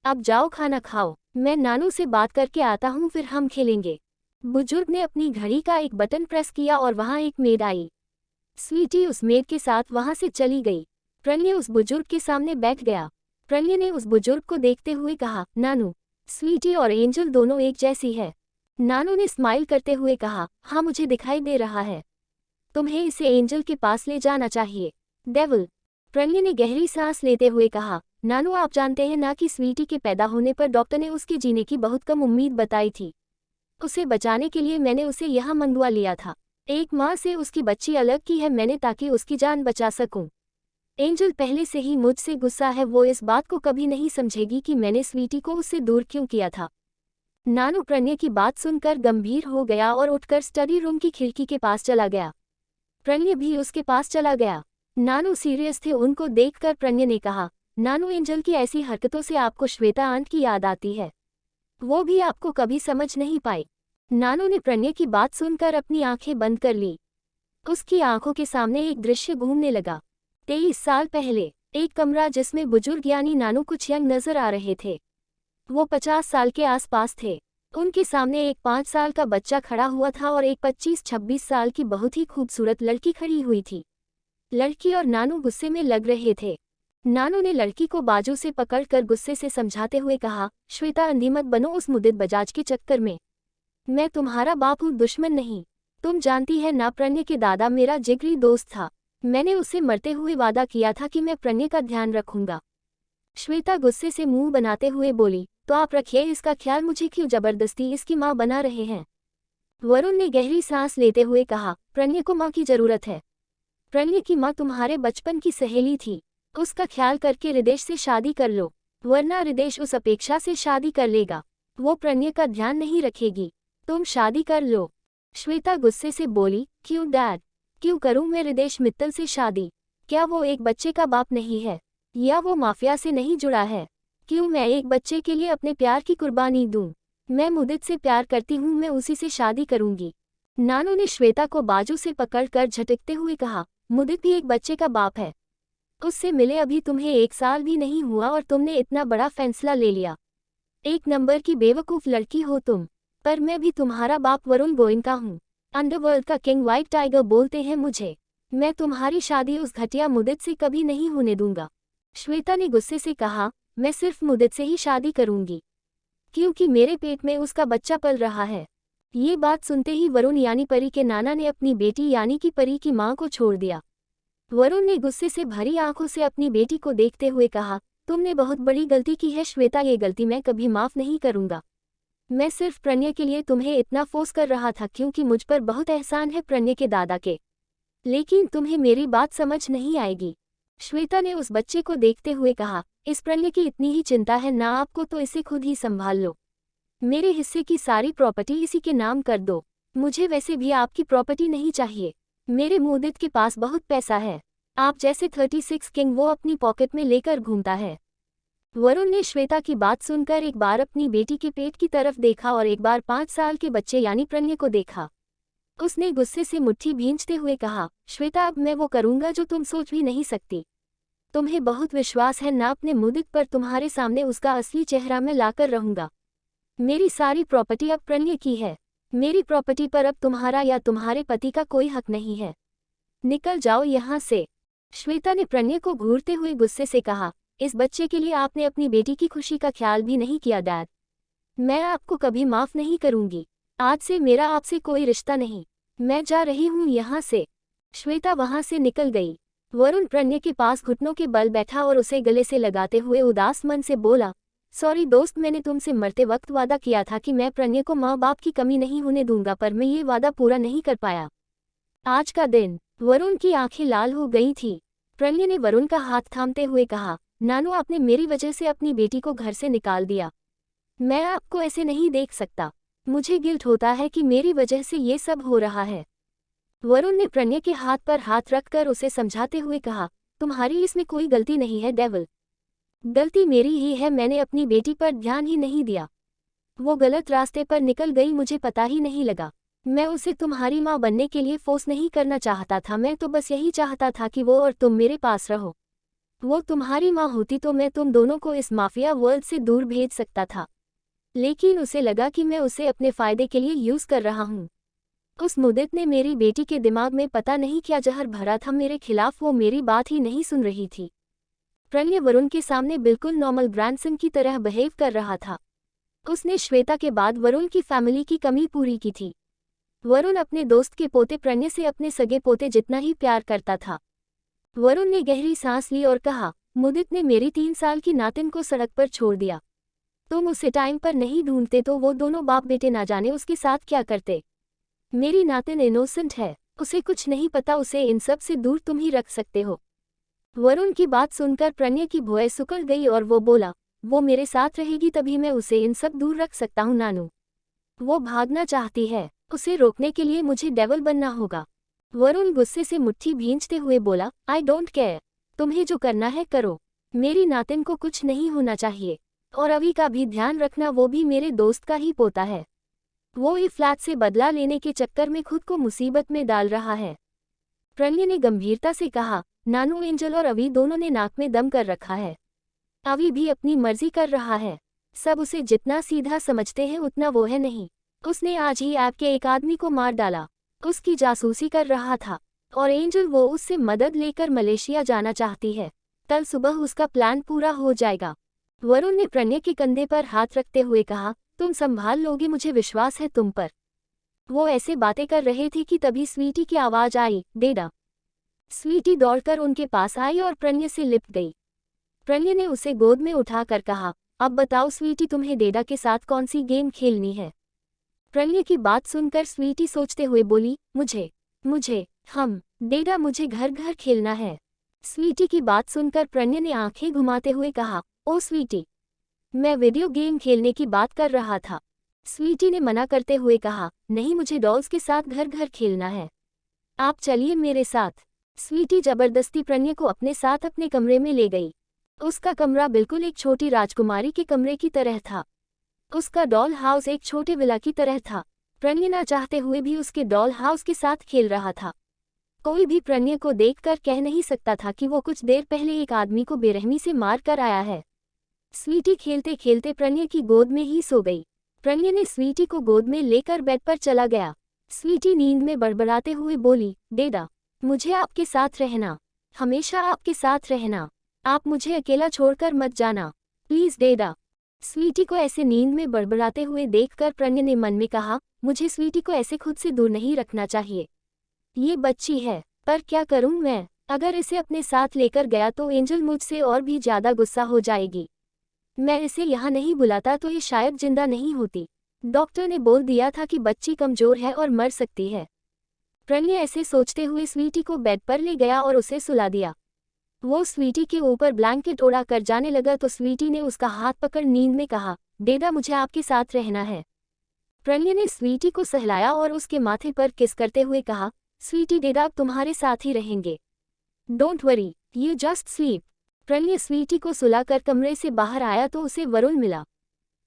अब जाओ खाना खाओ, मैं नानू से बात करके आता हूँ फिर हम खेलेंगे। बुजुर्ग ने अपनी घड़ी का एक बटन प्रेस किया और वहाँ एक मेड आई। स्वीटी उस मेड के साथ वहाँ से चली गई। प्रणय उस बुजुर्ग के सामने बैठ गया। प्रणय ने उस बुजुर्ग को देखते हुए कहा, नानू, स्वीटी और एंजल दोनों एक जैसी है। नानू ने स्माइल करते हुए कहा, हाँ मुझे दिखाई दे रहा है। तुम्हें इसे एंजल के पास ले जाना चाहिए। डेविल। प्रणय ने गहरी सांस लेते हुए कहा, नानू आप जानते हैं ना कि स्वीटी के पैदा होने पर डॉक्टर ने उसके जीने की बहुत कम उम्मीद बताई थी। उसे बचाने के लिए मैंने उसे यहाँ मंगवा लिया था। एक माँ से उसकी बच्ची अलग की है मैंने ताकि उसकी जान बचा सकूं। एंजल पहले से ही मुझसे गुस्सा है, वो इस बात को कभी नहीं समझेगी कि मैंने स्वीटी को उससे दूर क्यों किया था। नानू प्रणय की बात सुनकर गंभीर हो गया और उठकर स्टडी रूम की खिड़की के पास चला गया। प्रणय भी उसके पास चला गया। नानू सीरियस थे। उनको देखकर प्रणय ने कहा, नानू एंजल की ऐसी हरकतों से आपको श्वेता आंट की याद आती है। वो भी आपको कभी समझ नहीं पाई। नानू ने प्रणय की बात सुनकर अपनी आंखें बंद कर ली। उसकी आंखों के सामने एक दृश्य घूमने लगा। 23 साल पहले एक कमरा जिसमें बुजुर्ग यानी नानू कुछ यंग नजर आ रहे थे। वो 50 साल के आसपास थे। उनके सामने एक 5 साल का बच्चा खड़ा हुआ था और एक 25-26 साल की बहुत ही खूबसूरत लड़की खड़ी हुई थी। लड़की और नानू गुस्से में लग रहे थे। नानू ने लड़की को बाजू से पकड़कर गुस्से से समझाते हुए कहा, श्वेता अंधी मत बनो उस मुदित बजाज के चक्कर में। मैं तुम्हारा बाप हूँ, दुश्मन नहीं। तुम जानती है ना, प्रणय के दादा मेरा जिगरी दोस्त था। मैंने उससे मरते हुए वादा किया था कि मैं प्रणय का ध्यान रखूंगा। श्वेता गुस्से से मुंह बनाते हुए बोली, तो आप रखिए इसका ख्याल, मुझे क्यों जबरदस्ती इसकी माँ बना रहे हैं। वरुण ने गहरी सांस लेते हुए कहा, प्रणय को माँ की जरूरत है। प्रणय की माँ तुम्हारे बचपन की सहेली थी। उसका ख्याल करके हृदेश से शादी कर लो, वरना हृदेश उस अपेक्षा से शादी कर लेगा। वो प्रणय का ध्यान नहीं रखेगी। तुम शादी कर लो। श्वेता गुस्से से बोली, क्यों डैड, क्यों करूं मैं हृदेश मित्तल से शादी? क्या वो एक बच्चे का बाप नहीं है, या वो माफिया से नहीं जुड़ा है? क्यों मैं एक बच्चे के लिए अपने प्यार की कुर्बानी दूं? मैं मुदित से प्यार करती हूँ, मैं उसी से शादी करूंगी। नानू ने श्वेता को बाजू से पकड़कर झटकते हुए कहा, मुदित भी एक बच्चे का बाप है। उससे मिले अभी तुम्हें 1 साल भी नहीं हुआ और तुमने इतना बड़ा फैसला ले लिया। 1 नंबर की बेवकूफ़ लड़की हो तुम। पर मैं भी तुम्हारा बाप वरुण गोयनका हूँ। अंडरवर्ल्ड का किंग व्हाइट टाइगर बोलते हैं मुझे। मैं तुम्हारी शादी उस घटिया मुदित से कभी नहीं होने दूंगा। श्वेता ने गुस्से से कहा, मैं सिर्फ मुदित से ही शादी करूंगी, क्योंकि मेरे पेट में उसका बच्चा पल रहा है। ये बात सुनते ही वरुण यानी परी के नाना ने अपनी बेटी यानी कि परी की मां को छोड़ दिया। वरुण ने गुस्से से भरी आंखों से अपनी बेटी को देखते हुए कहा, तुमने बहुत बड़ी गलती की है श्वेता, ये गलती मैं कभी माफ नहीं करूंगा। मैं सिर्फ प्रणय के लिए तुम्हें इतना फोर्स कर रहा था क्योंकि मुझ पर बहुत एहसान है प्रणय के दादा के। लेकिन तुम्हें मेरी बात समझ नहीं आएगी। श्वेता ने उस बच्चे को देखते हुए कहा, इस प्रणय की इतनी ही चिंता है ना आपको तो इसे खुद ही संभाल लो। मेरे हिस्से की सारी प्रॉपर्टी इसी के नाम कर दो। मुझे वैसे भी आपकी प्रॉपर्टी नहीं चाहिए। मेरे मुदित के पास बहुत पैसा है। आप जैसे 36 किंग वो अपनी पॉकेट में लेकर घूमता है। वरुण ने श्वेता की बात सुनकर एक बार अपनी बेटी के पेट की तरफ देखा और एक बार 5 साल के बच्चे यानी प्रणय को देखा। उसने गुस्से से मुट्ठी भींचते हुए कहा, श्वेता अब मैं वो करूंगा जो तुम सोच भी नहीं सकती। तुम्हें बहुत विश्वास है ना अपने मुदित पर, तुम्हारे सामने उसका असली चेहरा मैं लाकर रहूंगा। मेरी सारी प्रॉपर्टी अब प्रणय की है। मेरी प्रॉपर्टी पर अब तुम्हारा या तुम्हारे पति का कोई हक नहीं है। निकल जाओ यहाँ से। श्वेता ने प्रणय को घूरते हुए गुस्से से कहा, इस बच्चे के लिए आपने अपनी बेटी की खुशी का ख्याल भी नहीं किया डैड। मैं आपको कभी माफ नहीं करूंगी। आज से मेरा आपसे कोई रिश्ता नहीं। मैं जा रही हूँ यहाँ से। श्वेता वहाँ से निकल गई। वरुण प्रणय के पास घुटनों के बल बैठा और उसे गले से लगाते हुए उदास मन से बोला, सॉरी दोस्त, मैंने तुमसे मरते वक्त वादा किया था कि मैं प्रणय को माँ बाप की कमी नहीं होने दूंगा, पर मैं ये वादा पूरा नहीं कर पाया। आज का दिन। वरुण की आंखें लाल हो गई थी। प्रणय ने वरुण का हाथ थामते हुए कहा, नानू आपने मेरी वजह से अपनी बेटी को घर से निकाल दिया। मैं आपको ऐसे नहीं देख सकता। मुझे गिल्ट होता है कि मेरी वजह से ये सब हो रहा है। वरुण ने प्रणय के हाथ पर हाथ रखकर उसे समझाते हुए कहा, तुम्हारी इसमें कोई गलती नहीं है डेविल। गलती मेरी ही है, मैंने अपनी बेटी पर ध्यान ही नहीं दिया। वो गलत रास्ते पर निकल गई, मुझे पता ही नहीं लगा। मैं उसे तुम्हारी माँ बनने के लिए फोर्स नहीं करना चाहता था, मैं तो बस यही चाहता था कि वो और तुम मेरे पास रहो। वो तुम्हारी माँ होती तो मैं तुम दोनों को इस माफिया वर्ल्ड से दूर भेज सकता था, लेकिन उसे लगा कि मैं उसे अपने फायदे के लिए यूज कर रहा हूँ। उस मुदित ने मेरी बेटी के दिमाग में पता नहीं क्या जहर भरा था मेरे खिलाफ, वो मेरी बात ही नहीं सुन रही थी। प्रणय वरुण के सामने बिल्कुल नॉर्मल ग्रैंडसन की तरह बिहेव कर रहा था। उसने श्वेता के बाद वरुण की फैमिली की कमी पूरी की थी। वरुण अपने दोस्त के पोते प्रणय से अपने सगे पोते जितना ही प्यार करता था। वरुण ने गहरी सांस ली और कहा, मुदित ने मेरी 3 साल की नातिन को सड़क पर छोड़ दिया। तुम उसे टाइम पर नहीं ढूंढते तो वो दोनों बाप बेटे ना जाने उसके साथ क्या करते। मेरी नातिन इनोसेंट है, उसे कुछ नहीं पता, उसे इन सब से दूर तुम ही रख सकते हो। वरुण की बात सुनकर प्रणय की भौहें सुकड़ गई और वो बोला, वो मेरे साथ रहेगी तभी मैं उसे इन सब दूर रख सकता हूँ नानू। वो भागना चाहती है, उसे रोकने के लिए मुझे डेविल बनना होगा। वरुण गुस्से से मुट्ठी भींचते हुए बोला, आई डोंट केयर, तुम्हें जो करना है करो। मेरी नातिन को कुछ नहीं होना चाहिए, और अभी का भी ध्यान रखना, वो भी मेरे दोस्त का ही पोता है। वो ई फ्लैट से बदला लेने के चक्कर में खुद को मुसीबत में डाल रहा है। प्रणय ने गंभीरता से कहा, नानू एंजल और अभी दोनों ने नाक में दम कर रखा है। अभी भी अपनी मर्जी कर रहा है। सब उसे जितना सीधा समझते हैं उतना वो है नहीं। उसने आज ही ऐप के एक आदमी को मार डाला। उसकी जासूसी कर रहा था। और एंजल वो उससे मदद लेकर मलेशिया जाना चाहती है। कल सुबह उसका प्लान पूरा हो जाएगा। वरुण ने प्रणय के कंधे पर हाथ रखते हुए कहा, तुम संभाल लोगे, मुझे विश्वास है तुम पर। वो ऐसे बातें कर रहे थे कि तभी स्वीटी की आवाज आई, डेडा। स्वीटी दौड़कर उनके पास आई और प्रणय से लिपट गई। प्रणय ने उसे गोद में उठाकर कहा, अब बताओ स्वीटी, तुम्हें डेडा के साथ कौन सी गेम खेलनी है। प्रणय की बात सुनकर स्वीटी सोचते हुए बोली, मुझे डेडा, मुझे घर घर खेलना है। स्वीटी की बात सुनकर प्रणय ने आंखें घुमाते हुए कहा, ओ स्वीटी, मैं वीडियो गेम खेलने की बात कर रहा था। स्वीटी ने मना करते हुए कहा, नहीं, मुझे डॉल्स के साथ घर घर खेलना है। आप चलिए मेरे साथ। स्वीटी जबरदस्ती प्रणय को अपने साथ अपने कमरे में ले गई। उसका कमरा बिल्कुल एक छोटी राजकुमारी के कमरे की तरह था। उसका डॉल हाउस एक छोटे विला की तरह था। प्रणय ना चाहते हुए भी उसके डॉल हाउस के साथ खेल रहा था। कोई भी प्रणय को देखकर कह नहीं सकता था कि वो कुछ देर पहले एक आदमी को बेरहमी से मार कर आया है। स्वीटी खेलते खेलते प्रणय की गोद में ही सो गई। प्रणय ने स्वीटी को गोद में लेकर बेड पर चला गया। स्वीटी नींद में बड़बड़ाते हुए बोली, डेडा, मुझे आपके साथ रहना, हमेशा आपके साथ रहना। आप मुझे अकेला छोड़कर मत जाना, प्लीज डेडा। स्वीटी को ऐसे नींद में बड़बड़ाते हुए देखकर प्रणय ने मन में कहा, मुझे स्वीटी को ऐसे खुद से दूर नहीं रखना चाहिए। ये बच्ची है, पर क्या करूं मैं? अगर इसे अपने साथ लेकर गया तो एंजल मुझसे और भी ज्यादा गुस्सा हो जाएगी। मैं इसे यहाँ नहीं बुलाता तो ये शायद जिंदा नहीं होती। डॉक्टर ने बोल दिया था कि बच्ची कमजोर है और मर सकती है। प्रणय ऐसे सोचते हुए स्वीटी को बेड पर ले गया और उसे सुला दिया। वो स्वीटी के ऊपर ब्लैंकेट ओढ़ा कर जाने लगा तो स्वीटी ने उसका हाथ पकड़ नींद में कहा, डेडा, मुझे आपके साथ रहना है। प्रणय ने स्वीटी को सहलाया और उसके माथे पर किस करते हुए कहा, स्वीटी, डेडा अब तुम्हारे साथ ही रहेंगे। Don't worry, you just sleep. Pranay Sweety को सुलाकर कमरे से बाहर आया तो उसे वरुण मिला।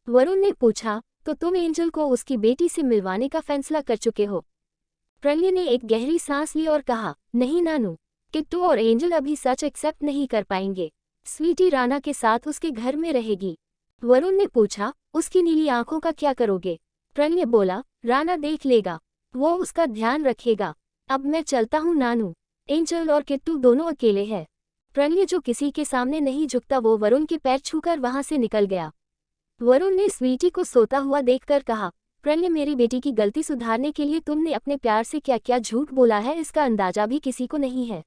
वरुण ने पूछा, तो तुम एंजल को उसकी बेटी से मिलवाने का फैसला कर चुके हो? प्रणय ने एक गहरी सांस ली और कहा, नहीं नानू, किट्टू और एंजल अभी सच एक्सेप्ट नहीं कर पाएंगे। स्वीटी राना के साथ उसके घर में रहेगी। वरुण ने पूछा, उसकी नीली आंखों का क्या करोगे? प्रणय बोला, राना देख लेगा, वो उसका ध्यान रखेगा। अब मैं चलता हूँ नानू, एंजल और किट्टू दोनों अकेले हैं। प्रणय जो किसी के सामने नहीं झुकता वो वरुण के पैर छूकर वहां से निकल गया। वरुण ने स्वीटी को सोता हुआ देखकर कहा, प्रणय, मेरी बेटी की गलती सुधारने के लिए तुमने अपने प्यार से क्या क्या झूठ बोला है, इसका अंदाजा भी किसी को नहीं है।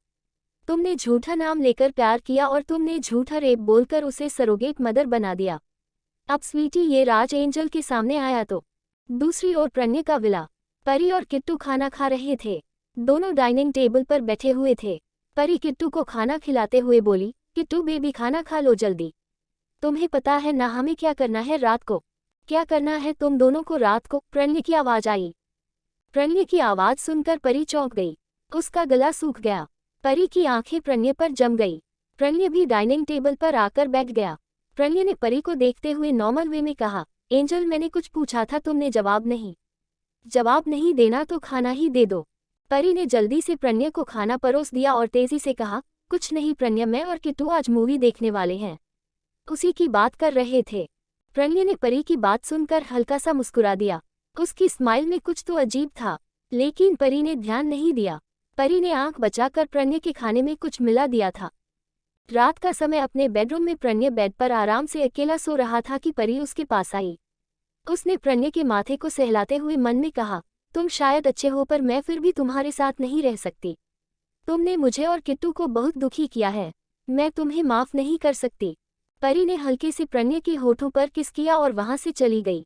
तुमने झूठा नाम लेकर प्यार किया और तुमने झूठा रेप बोलकर उसे सरोगेट मदर बना दिया। अब स्वीटी ये राज एंजल के सामने आया तो। दूसरी ओर प्रणय का विला। परी और किट्टू खाना खा रहे थे। दोनों डाइनिंग टेबल पर बैठे हुए थे। परी किट्टू को खाना खिलाते हुए बोली, किट्टू बेबी, खाना खा लो जल्दी। तुम्हें पता है ना हमें क्या करना है रात को? क्या करना है तुम दोनों को रात को? प्रणय की आवाज आई। प्रणय की आवाज सुनकर परी चौंक गई। उसका गला सूख गया। परी की आंखें प्रणय पर जम गई। प्रणय भी डाइनिंग टेबल पर आकर बैठ गया। प्रणय ने परी को देखते हुए नॉर्मल वे में कहा, एंजल, मैंने कुछ पूछा था, तुमने जवाब नहीं देना तो खाना ही दे दो। परी ने जल्दी से प्रणय को खाना परोस दिया और तेजी से कहा, कुछ नहीं प्रणय, मैं और किट्टू आज मूवी देखने वाले हैं। उसी की बात कर रहे थे। प्रणय ने परी की बात सुनकर हल्का सा मुस्कुरा दिया। उसकी स्माइल में कुछ तो अजीब था, लेकिन परी ने ध्यान नहीं दिया। परी ने आंख बचाकर प्रणय के खाने में कुछ मिला दिया था। रात का समय अपने बेडरूम में प्रणय बेड पर आराम से अकेला सो रहा था कि परी उसके पास आई। उसने प्रणय के माथे को सहलाते हुए मन में कहा, तुम शायद अच्छे हो पर मैं फिर भी तुम्हारे साथ नहीं रह सकती। तुमने मुझे और किट्टू को बहुत दुखी किया है, मैं तुम्हें माफ नहीं कर सकती। परी ने हल्के से प्रणय के होठों पर किस किया और वहां से चली गई।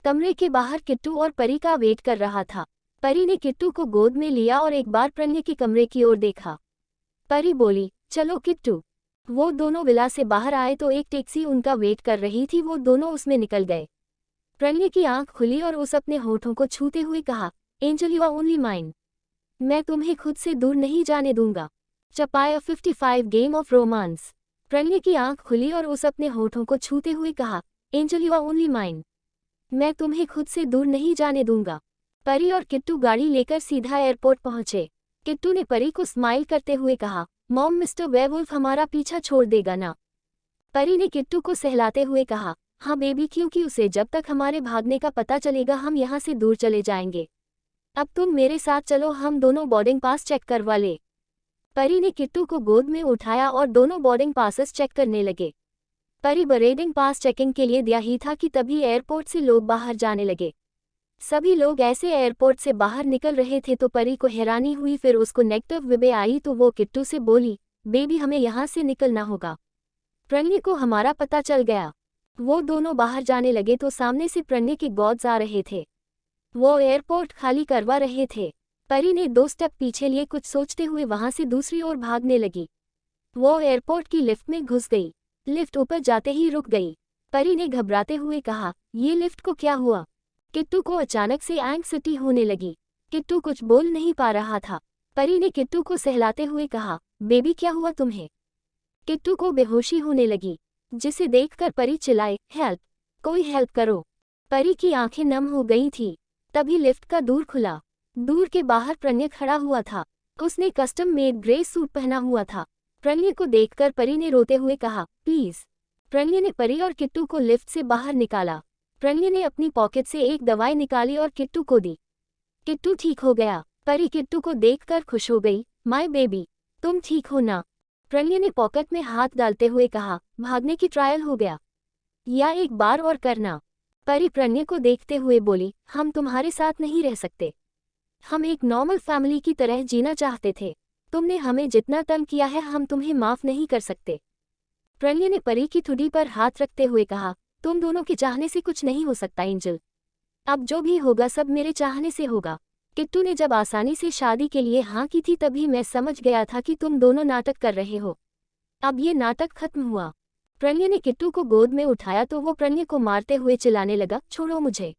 कमरे के बाहर किट्टू और परी का वेट कर रहा था। परी ने किट्टू को गोद में लिया और एक बार प्रणय के कमरे की ओर देखा। परी बोली, चलो किट्टू। वो दोनों विला से बाहर आए तो एक टैक्सी उनका वेट कर रही थी, वो दोनों उसमें निकल गए। प्रणय की आंख खुली और उस अपने होठों को छूते हुए कहा, angel, you are only mine. मैं तुम्हें खुद से दूर नहीं जाने दूंगा। Chapter 55 game of romance. Pranay की आंख खुली और उस अपने होठों को छूते हुए कहा, angel, you are only mine. मैं तुम्हें खुद से दूर नहीं जाने दूंगा। परी और किट्टू गाड़ी लेकर सीधा एयरपोर्ट पहुंचे। किट्टू ने परी को स्माइल करते हुए कहा, मॉम, मिस्टर वेयरवुल्फ हमारा पीछा छोड़ देगा ना? परी ने किट्टू को सहलाते हुए कहा, हाँ बेबी, क्योंकि उसे जब तक हमारे भागने का पता चलेगा हम यहाँ से दूर चले जाएंगे। अब तुम मेरे साथ चलो, हम दोनों बोर्डिंग पास चेक करवा ले। परी ने किट्टू को गोद में उठाया और दोनों बोर्डिंग पासेस चेक करने लगे। परी बोर्डिंग पास चेकिंग के लिए दिया ही था कि तभी एयरपोर्ट से लोग बाहर जाने लगे। सभी लोग ऐसे एयरपोर्ट से बाहर निकल रहे थे तो परी को हैरानी हुई। फिर उसको नेगेटिव विबे आई तो वो किट्टू से बोली, बेबी हमें यहाँ से निकलना होगा, प्रणय को हमारा पता चल गया। वो दोनों बाहर जाने लगे तो सामने से प्रणय के गॉड्स आ रहे थे। वो एयरपोर्ट खाली करवा रहे थे। परी ने 2 स्टेप पीछे लिए कुछ सोचते हुए वहां से दूसरी ओर भागने लगी। वो एयरपोर्ट की लिफ्ट में घुस गई। लिफ्ट ऊपर जाते ही रुक गई। परी ने घबराते हुए कहा, ये लिफ्ट को क्या हुआ? किट्टू को अचानक से एंग्जायटी होने लगी। किट्टू कुछ बोल नहीं पा रहा था। परी ने किट्टू को सहलाते हुए कहा, बेबी क्या हुआ तुम्हें? किट्टू को बेहोशी होने लगी, जिसे देखकर परी चिल्लाए, हेल्प, कोई हेल्प करो। परी की आंखें नम हो गई थी। तभी लिफ्ट का दूर खुला। दूर के बाहर प्रणय खड़ा हुआ था। उसने कस्टम मेड ग्रे सूट पहना हुआ था। प्रणय को देखकर परी ने रोते हुए कहा, प्लीज। प्रणय ने परी और किट्टू को लिफ्ट से बाहर निकाला। प्रणय ने अपनी पॉकेट से एक दवाई निकाली और किट्टू को दी। किट्टू ठीक हो गया। परी किट्टू को देखकर खुश हो गई, माय बेबी, तुम ठीक हो ना? प्रणय ने पॉकेट में हाथ डालते हुए कहा, भागने की ट्रायल हो गया, या एक बार और करना? परी प्रणय को देखते हुए बोली, हम तुम्हारे साथ नहीं रह सकते। हम एक नॉर्मल फैमिली की तरह जीना चाहते थे। तुमने हमें जितना तंग किया है हम तुम्हें माफ नहीं कर सकते। प्रणय ने परी की ठुड्डी पर हाथ रखते हुए कहा, तुम दोनों के चाहने से कुछ नहीं हो सकता एंजल। अब जो भी होगा सब मेरे चाहने से होगा। किट्टू ने जब आसानी से शादी के लिए हाँ की थी तभी मैं समझ गया था कि तुम दोनों नाटक कर रहे हो। अब ये नाटक खत्म हुआ। प्रणय ने किट्टू को गोद में उठाया तो वो प्रणय को मारते हुए चिल्लाने लगा, छोड़ो मुझे,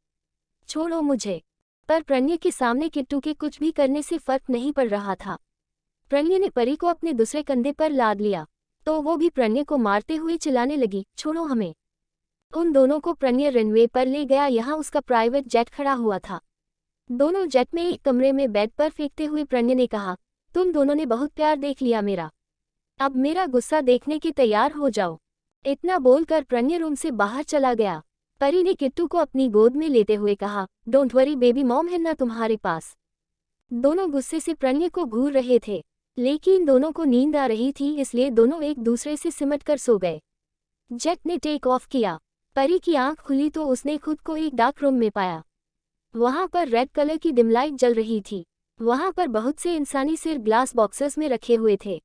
छोड़ो मुझे। पर प्रणय के सामने किट्टू के कुछ भी करने से फर्क नहीं पड़ रहा था। प्रणय ने परी को अपने दूसरे कंधे पर लाद लिया तो वो भी प्रणय को मारते हुए चिल्लाने लगी, छोड़ो हमें। उन दोनों को प्रणय रनवे पर ले गया। यहाँ उसका प्राइवेट जेट खड़ा हुआ था। दोनों जेट में एक कमरे में बेड पर फेंकते हुए प्रणय ने कहा, तुम दोनों ने बहुत प्यार देख लिया मेरा, अब मेरा गुस्सा देखने के तैयार हो जाओ। इतना बोलकर प्रणय रूम से बाहर चला गया। परी ने किट्टू को अपनी गोद में लेते हुए कहा, डोंट वरी बेबी, मॉम है ना तुम्हारे पास। दोनों गुस्से से प्रणय को घूर रहे थे, लेकिन दोनों को नींद आ रही थी इसलिए दोनों एक दूसरे से सिमट कर सो गए। जेट ने टेक ऑफ किया। परी की आंख खुली तो उसने खुद को एक डार्क रूम में पाया। वहां पर रेड कलर की डिमलाइट जल रही थी। वहां पर बहुत से इंसानी सिर ग्लास बॉक्सेस में रखे हुए थे।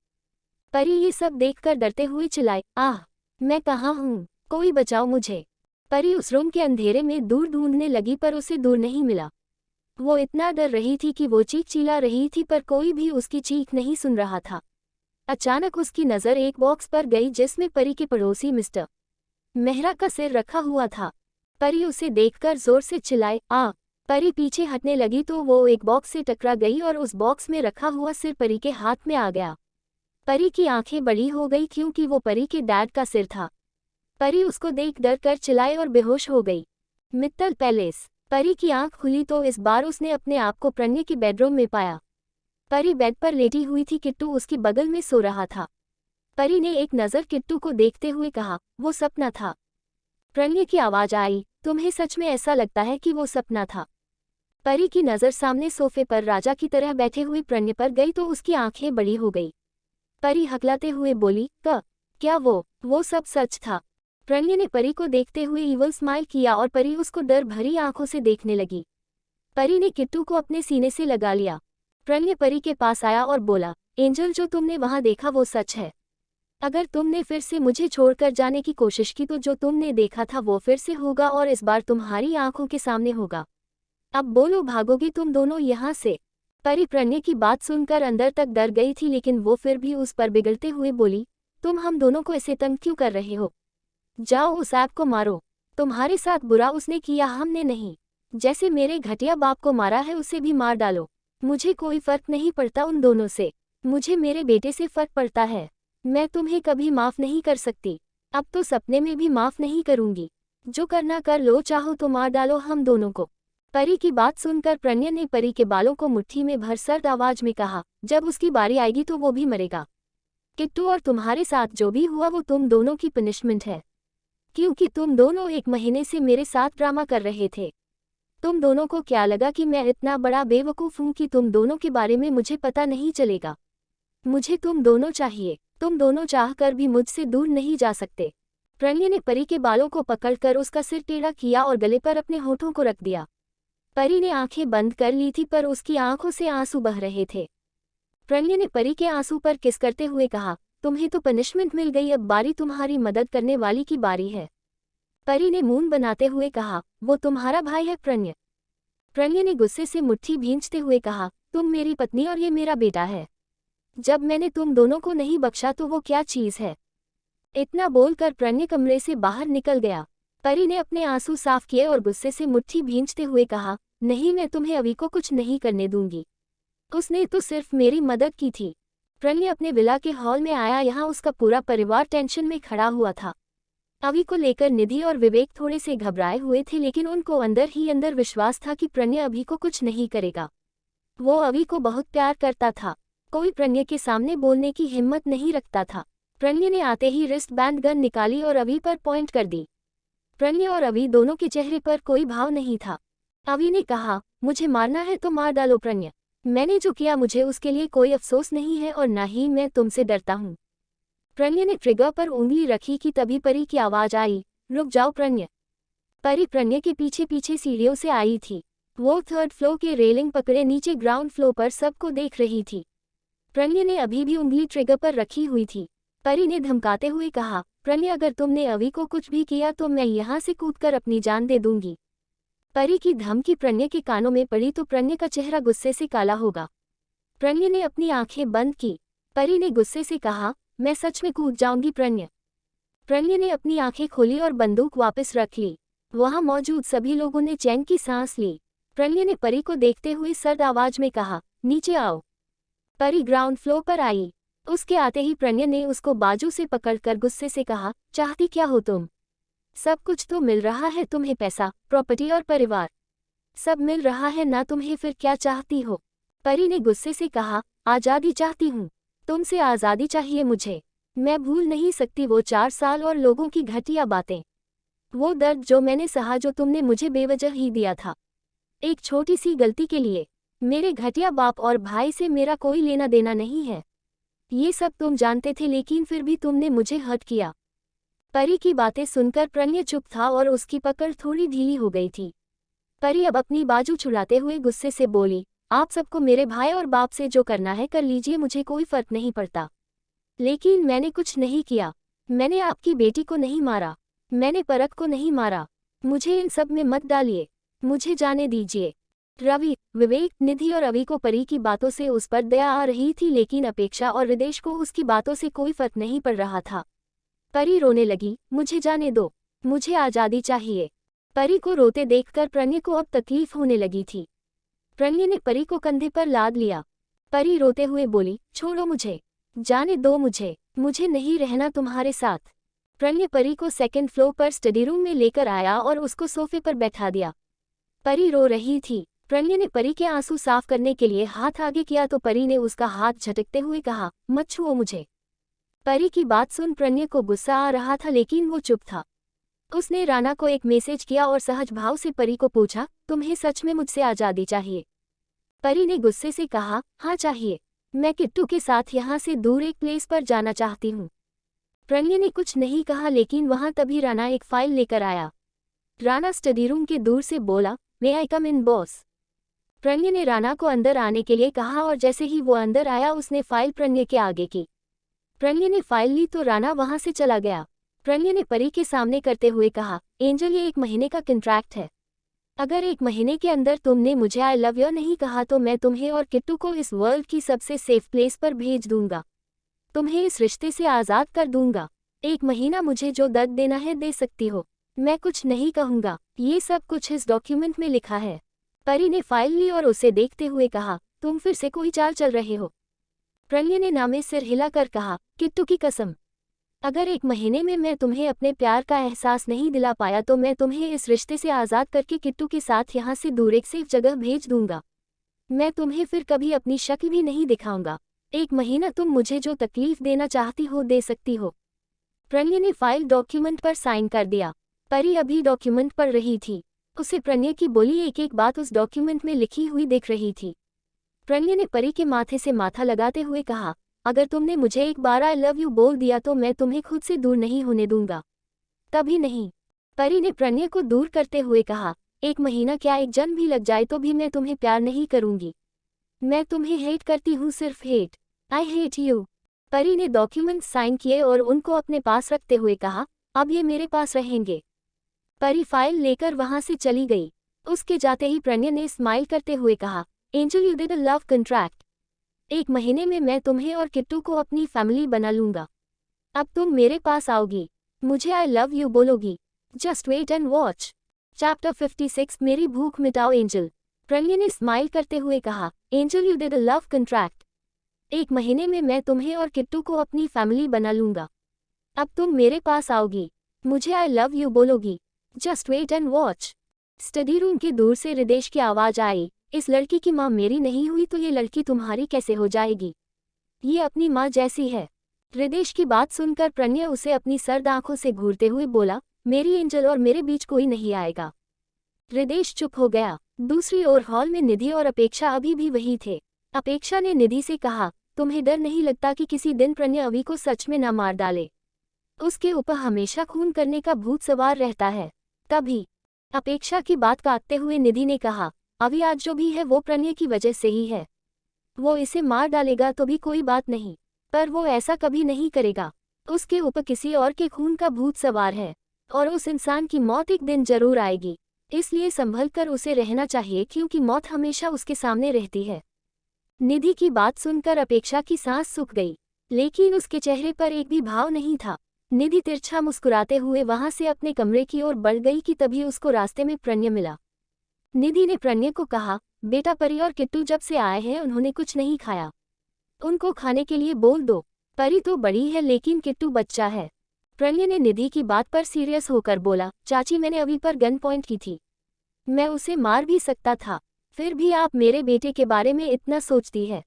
परी ये सब देखकर डरते हुए चिल्लाई, आह, मैं कहाँ हूँ, कोई बचाओ मुझे। परी उस रूम के अंधेरे में दूर ढूंढने लगी पर उसे दूर नहीं मिला। वो इतना डर रही थी कि वो चीख चिल्ला रही थी पर कोई भी उसकी चीख नहीं सुन रहा था। अचानक उसकी नज़र एक बॉक्स पर गई जिसमें परी के पड़ोसी मिस्टर मेहरा का सिर रखा हुआ था। परी उसे देखकर जोर से चिल्लाए, आ। परी पीछे हटने लगी तो वो एक बॉक्स से टकरा गई और उस बॉक्स में रखा हुआ सिर परी के हाथ में आ गया। परी की आंखें बड़ी हो गई क्योंकि वो परी के डैड का सिर था। परी उसको देख डर कर चिल्लाई और बेहोश हो गई। मित्तल पैलेस। परी की आंख खुली तो इस बार उसने अपने आप को प्रणय के बेडरूम में पाया। परी बेड पर लेटी हुई थी, किट्टू उसके बगल में सो रहा था। परी ने एक नज़र किट्टू को देखते हुए कहा, वो सपना था। प्रणय की आवाज़ आई, तुम्हें सच में ऐसा लगता है कि वो सपना था? परी की नज़र सामने सोफे पर राजा की तरह बैठे हुए प्रणय पर गई तो उसकी आंखें बड़ी हो गई। परी हकलाते हुए बोली, क्या वो सब सच था? प्रणय ने परी को देखते हुए इवल स्माइल किया और परी उसको डर भरी आंखों से देखने लगी। परी ने किट्टू को अपने सीने से लगा लिया। प्रणय परी के पास आया और बोला, एंजल, जो तुमने वहां देखा वो सच है। अगर तुमने फिर से मुझे छोड़कर जाने की कोशिश की तो जो तुमने देखा था वो फिर से होगा और इस बार तुम्हारी आंखों के सामने होगा। अब बोलो, भागोगी तुम दोनों यहाँ से? परी प्रणय की बात सुनकर अंदर तक डर गई थी लेकिन वो फिर भी उस पर बिगड़ते हुए बोली, तुम हम दोनों को ऐसे तंग क्यों कर रहे हो? जाओ उस ऐप को मारो। तुम्हारे साथ बुरा उसने किया, हमने नहीं। जैसे मेरे घटिया बाप को मारा है उसे भी मार डालो। मुझे कोई फर्क नहीं पड़ता उन दोनों से, मुझे मेरे बेटे से फर्क पड़ता है। मैं तुम्हें कभी माफ नहीं कर सकती, अब तो सपने में भी माफ नहीं करूंगी। जो करना कर लो, चाहो तो मार डालो हम दोनों को। परी की बात सुनकर प्रणय ने परी के बालों को मुट्ठी में भर सर्द आवाज में कहा, जब उसकी बारी आएगी तो वो भी मरेगा। किट्टू, और तुम्हारे साथ जो भी हुआ वो तुम दोनों की पनिशमेंट है, क्योंकि तुम दोनों 1 महीने से मेरे साथ ड्रामा कर रहे थे। तुम दोनों को क्या लगा कि मैं इतना बड़ा बेवकूफ़ हूँ कि तुम दोनों के बारे में मुझे पता नहीं चलेगा? मुझे तुम दोनों चाहिए। तुम दोनों चाहकर भी मुझसे दूर नहीं जा सकते। प्रणय ने परी के बालों को पकड़कर उसका सिर टेढ़ा किया और गले पर अपने होठों को रख दिया। परी ने आंखें बंद कर ली थी पर उसकी आंखों से आंसू बह रहे थे। प्रणय ने परी के आंसू पर किस करते हुए कहा, तुम्हें तो पनिशमेंट मिल गई, अब बारी तुम्हारी मदद करने वाली की बारी है। परी ने मुंह बनाते हुए कहा, वो तुम्हारा भाई है प्रणय। प्रणय ने गुस्से से मुट्ठी भींचते हुए कहा, तुम मेरी पत्नी और ये मेरा बेटा है। जब मैंने तुम दोनों को नहीं बख्शा तो वो क्या चीज़ है? इतना बोलकर प्रणय कमरे से बाहर निकल गया। परी ने अपने आंसू साफ किए और गुस्से से मुट्ठी भींचते हुए कहा, नहीं, मैं तुम्हें अभी को कुछ नहीं करने दूंगी। उसने तो सिर्फ मेरी मदद की थी। प्रणय अपने विला के हॉल में आया। यहाँ उसका पूरा परिवार टेंशन में खड़ा हुआ था। अवी को लेकर निधि और विवेक थोड़े से घबराए हुए थे, लेकिन उनको अंदर ही अंदर विश्वास था कि प्रणय अभी को कुछ नहीं करेगा। वो अवी को बहुत प्यार करता था। कोई प्रणय के सामने बोलने की हिम्मत नहीं रखता था। प्रणय ने आते ही रिस्ट बैंड गन निकाली और अवी पर पॉइंट कर दी। प्रणय और अवी दोनों के चेहरे पर कोई भाव नहीं था। अवी ने कहा, मुझे मारना है तो मार डालो प्रणय। मैंने जो किया मुझे उसके लिए कोई अफसोस नहीं है और ना ही मैं तुमसे डरता हूँ। प्रणय ने ट्रिगर पर उंगली रखी कि तभी परी की आवाज आई, रुक जाओ प्रणय। परी प्रणय के पीछे पीछे सीढ़ियों से आई थी। वो थर्ड फ्लोर के रेलिंग पकड़े नीचे ग्राउंड फ्लोर पर सबको देख रही थी। प्रणय ने अभी भी उंगली ट्रिगर पर रखी हुई थी। परी ने धमकाते हुए कहा, प्रणय, अगर तुमने अवी को कुछ भी किया तो मैं यहाँ से कूदकर अपनी जान दे दूंगी। परी की धमकी प्रणय के कानों में पड़ी तो प्रणय का चेहरा गुस्से से काला होगा। प्रणय ने अपनी आंखें बंद की। परी ने गुस्से से कहा, मैं सच में कूद जाऊंगी प्रणय। प्रणय ने अपनी आंखें खोली और बंदूक वापस रख ली। वहां मौजूद सभी लोगों ने चैन की सांस ली। प्रणय ने परी को देखते हुए सर्द आवाज में कहा, नीचे आओ। परी ग्राउंड फ्लोर पर आई। उसके आते ही प्रणय ने उसको बाजू से पकड़कर गुस्से से कहा, चाहती क्या हो तुम? सब कुछ तो मिल रहा है तुम्हें, पैसा, प्रॉपर्टी और परिवार सब मिल रहा है ना तुम्हें, फिर क्या चाहती हो? परी ने गुस्से से कहा, आज़ादी चाहती हूँ। तुमसे आज़ादी चाहिए मुझे। मैं भूल नहीं सकती वो 4 साल और लोगों की घटिया बातें। वो दर्द जो मैंने सहा, जो तुमने मुझे बेवजह ही दिया था। एक छोटी सी गलती के लिए। मेरे घटिया बाप और भाई से मेरा कोई लेना देना नहीं है। ये सब तुम जानते थे, लेकिन फिर भी तुमने मुझे हर्ट किया। परी की बातें सुनकर प्रणय चुप था और उसकी पकड़ थोड़ी ढीली हो गई थी। परी अब अपनी बाजू छुड़ाते हुए गुस्से से बोली, आप सबको मेरे भाई और बाप से जो करना है कर लीजिए, मुझे कोई फर्क नहीं पड़ता। लेकिन मैंने कुछ नहीं किया। मैंने आपकी बेटी को नहीं मारा। मैंने परख को नहीं मारा। मुझे इन सब में मत डालिए। मुझे जाने दीजिए। रवि, विवेक, निधि और अवी को परी की बातों से उस पर दया आ रही थी, लेकिन अपेक्षा और हृदेश को उसकी बातों से कोई फर्क नहीं पड़ रहा था। परी रोने लगी, मुझे जाने दो। मुझे आज़ादी चाहिए। परी को रोते देखकर प्रणय को अब तकलीफ होने लगी थी। प्रणय ने परी को कंधे पर लाद लिया। परी रोते हुए बोली, छोड़ो मुझे, जाने दो मुझे नहीं रहना तुम्हारे साथ। प्रणय परी को सेकंड फ्लोर पर स्टडी रूम में लेकर आया और उसको सोफे पर बैठा दिया। परी रो रही थी। प्रणय ने परी के आंसू साफ करने के लिए हाथ आगे किया तो परी ने उसका हाथ झटकते हुए कहा, मत छुओ मुझे। परी की बात सुन प्रणय को गुस्सा आ रहा था, लेकिन वो चुप था। उसने राणा को एक मैसेज किया और सहज भाव से परी को पूछा, तुम्हें सच में मुझसे आज़ादी चाहिए? परी ने गुस्से से कहा, हाँ चाहिए। मैं किट्टू के साथ यहाँ से दूर एक प्लेस पर जाना चाहती हूँ। प्रणय ने कुछ नहीं कहा, लेकिन वहाँ तभी राणा एक फाइल लेकर आया। राणा स्टडी रूम के दूर से बोला, मे आई कम इन बॉस? प्रणय ने राणा को अंदर आने के लिए कहा और जैसे ही वो अंदर आया उसने फाइल प्रणय के आगे की। प्रणय ने फाइल ली तो राणा वहां से चला गया। प्रणय ने परी के सामने करते हुए कहा, एंजल, ये 1 महीने का कॉन्ट्रैक्ट है। अगर 1 महीने के अंदर तुमने मुझे आई लव यू नहीं कहा तो मैं तुम्हें और किट्टू को इस वर्ल्ड की सबसे सेफ प्लेस पर भेज दूंगा। तुम्हें इस रिश्ते से आज़ाद कर दूंगा। 1 महीना मुझे जो दर्द देना है दे सकती हो। मैं कुछ नहीं कहूँगा। ये सब कुछ इस डॉक्यूमेंट में लिखा है। परी ने फाइल ली और उसे देखते हुए कहा, तुम फिर से कोई चाल चल रहे हो? प्रणय ने नामे सिर हिलाकर कहा, किट्टू की कसम, अगर 1 महीने में मैं तुम्हें अपने प्यार का एहसास नहीं दिला पाया तो मैं तुम्हें इस रिश्ते से आज़ाद करके किट्टू के साथ यहाँ से दूर एक सेफ जगह भेज दूंगा। मैं तुम्हें फिर कभी अपनी शक्ल भी नहीं दिखाऊंगा। 1 महीना तुम मुझे जो तकलीफ देना चाहती हो दे सकती हो। प्रणय ने फाइल डॉक्यूमेंट पर साइन कर दिया। परी अभी डॉक्यूमेंट पढ़ रही थी। उसे प्रणय की बोली एक एक बात उस डॉक्यूमेंट में लिखी हुई दिख रही थी। प्रणय ने परी के माथे से माथा लगाते हुए कहा, अगर तुमने मुझे एक बार आई लव यू बोल दिया तो मैं तुम्हें खुद से दूर नहीं होने दूंगा। कभी नहीं। परी ने प्रणय को दूर करते हुए कहा, 1 महीना क्या 1 जन्म भी लग जाए तो भी मैं तुम्हें प्यार नहीं करूंगी। मैं तुम्हें हेट करती हूँ, सिर्फ hate. I hate you. Pari ने डॉक्यूमेंट साइन किए और उनको अपने पास रखते हुए कहा, अब ये मेरे पास रहेंगे। परी फाइल लेकर वहां से चली गई। उसके जाते ही प्रणय ने स्माइल करते हुए कहा, angel you did a love contract. 1 महीने में मैं तुम्हें और किट्टू को अपनी फैमिली बना लूंगा। अब तुम मेरे पास आओगी, मुझे आई लव यू बोलोगी। Just wait and watch. Chapter 56 मेरी भूख मिटाओ एंजल। प्रणय ने स्माइल करते हुए कहा, angel you did a love contract. 1 महीने में मैं तुम्हें और किट्टू को अपनी फैमिली बना लूंगा। अब तुम मेरे पास आओगी, मुझे आई लव यू बोलोगी। Just wait and watch. Study room के दूर से हृदेश की आवाज आई, इस लड़की की माँ मेरी नहीं हुई तो ये लड़की तुम्हारी कैसे हो जाएगी? ये अपनी माँ जैसी है। हृदेश की बात सुनकर प्रणय उसे अपनी सर्द आंखों से घूरते हुए बोला, मेरी एंजल और मेरे बीच कोई नहीं आएगा। हृदेश चुप हो गया। दूसरी ओर हॉल में निधि और अपेक्षा अभी भी वही थे। अपेक्षा ने निधि से कहा, तुम्हें डर नहीं लगता कि किसी दिन प्रणय अभी को सच में न मार डाले? उसके ऊपर हमेशा खून करने का भूत सवार रहता है। कभी। अपेक्षा की बात काटते हुए निधि ने कहा, अभी आज जो भी है वो प्रणय की वजह से ही है। वो इसे मार डालेगा तो भी कोई बात नहीं, पर वो ऐसा कभी नहीं करेगा। उसके ऊपर किसी और के खून का भूत सवार है और उस इंसान की मौत एक दिन जरूर आएगी, इसलिए संभल कर उसे रहना चाहिए क्योंकि मौत हमेशा उसके सामने रहती है। निधि की बात सुनकर अपेक्षा की सांस सूख गई, लेकिन उसके चेहरे पर एक भी भाव नहीं था। निधि तिरछा मुस्कुराते हुए वहां से अपने कमरे की ओर बढ़ गई कि तभी उसको रास्ते में प्रणय मिला। निधि ने प्रणय को कहा, बेटा परी और किट्टू जब से आए हैं उन्होंने कुछ नहीं खाया, उनको खाने के लिए बोल दो। परी तो बड़ी है लेकिन किट्टू बच्चा है। प्रणय ने निधि की बात पर सीरियस होकर बोला, चाची मैंने अभी पर गन पॉइंट की थी, मैं उसे मार भी सकता था, फिर भी आप मेरे बेटे के बारे में इतना सोचती है।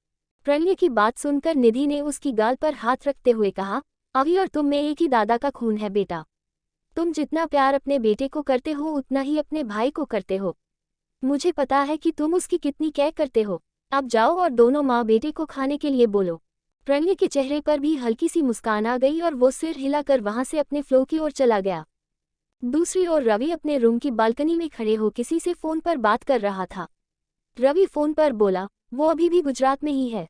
प्रणय की बात सुनकर निधि ने उसकी गाल पर हाथ रखते हुए कहा, अभी और तुम में एक ही दादा का खून है बेटा। तुम जितना प्यार अपने बेटे को करते हो उतना ही अपने भाई को करते हो। मुझे पता है कि तुम उसकी कितनी केयर करते हो। अब जाओ और दोनों माँ बेटे को खाने के लिए बोलो। प्रणय के चेहरे पर भी हल्की सी मुस्कान आ गई और वो सिर हिलाकर वहां से अपने फ्लो की ओर चला गया। दूसरी ओर रवि अपने रूम की बालकनी में खड़े हो किसी से फोन पर बात कर रहा था। रवि फोन पर बोला, वो अभी भी गुजरात में ही है।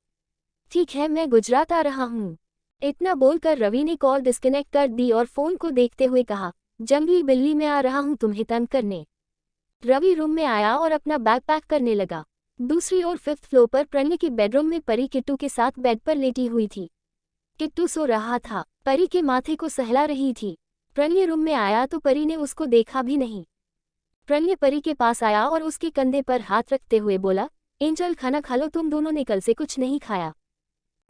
ठीक है, मैं गुजरात आ रहा हूँ। इतना बोलकर रवि ने कॉल डिस्कनेक्ट कर दी और फोन को देखते हुए कहा, जंगली बिल्ली मैं आ रहा हूँ तुम्हें तंग करने। रवि रूम में आया और अपना बैग पैक करने लगा। दूसरी ओर 5th फ्लोर पर प्रणय के बेडरूम में परी किट्टू के साथ बेड पर लेटी हुई थी। किट्टू सो रहा था, परी के माथे को सहला रही थी। प्रणय रूम में आया तो परी ने उसको देखा भी नहीं। प्रणय परी के पास आया और उसके कंधे पर हाथ रखते हुए बोला, एंजल खाना खा लो, तुम दोनों ने कल से कुछ नहीं खाया।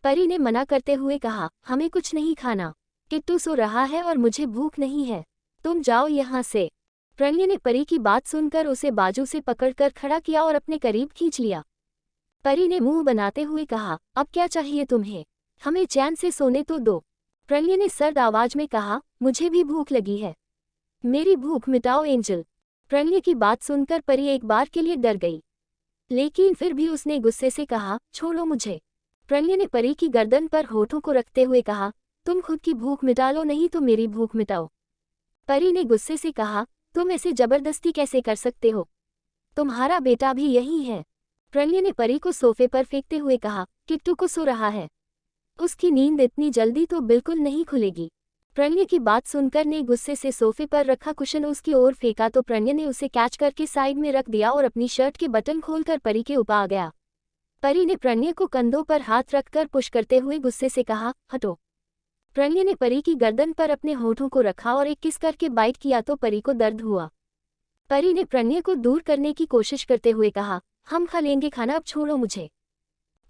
परी ने मना करते हुए कहा, हमें कुछ नहीं खाना, किट्टू सो रहा है और मुझे भूख नहीं है, तुम जाओ यहाँ से। प्रणय ने परी की बात सुनकर उसे बाजू से पकड़कर खड़ा किया और अपने करीब खींच लिया। परी ने मुंह बनाते हुए कहा, अब क्या चाहिए तुम्हें? हमें चैन से सोने तो दो। प्रणय ने सर्द आवाज में कहा, मुझे भी भूख लगी है, मेरी भूख मिटाओ एंजल। प्रणय की बात सुनकर परी एक बार के लिए डर गई, लेकिन फिर भी उसने गुस्से से कहा, छोड़ो मुझे। प्रणय ने परी की गर्दन पर होठों को रखते हुए कहा, तुम खुद की भूख मिटा लो, नहीं तो मेरी भूख मिटाओ। परी ने गुस्से से कहा, तुम ऐसे जबरदस्ती कैसे कर सकते हो? तुम्हारा बेटा भी यही है। प्रणय ने परी को सोफे पर फेंकते हुए कहा, किट्टू को सो रहा है, उसकी नींद इतनी जल्दी तो बिल्कुल नहीं खुलेगी। प्रणय की बात सुनकर ने गुस्से से सोफे पर रखा कुशन उसकी ओर फेंका तो प्रणय ने उसे कैच करके साइड में रख दिया और अपनी शर्ट के बटन खोलकर परी के ऊपर आ गया। परी ने प्रणय को कंधों पर हाथ रखकर पुश करते हुए गुस्से से कहा, हटो। प्रणय ने परी की गर्दन पर अपने होठों को रखा और एक किस करके बाइट किया तो परी को दर्द हुआ। परी ने प्रणय को दूर करने की कोशिश करते हुए कहा, हम खा लेंगे खाना, अब छोड़ो मुझे।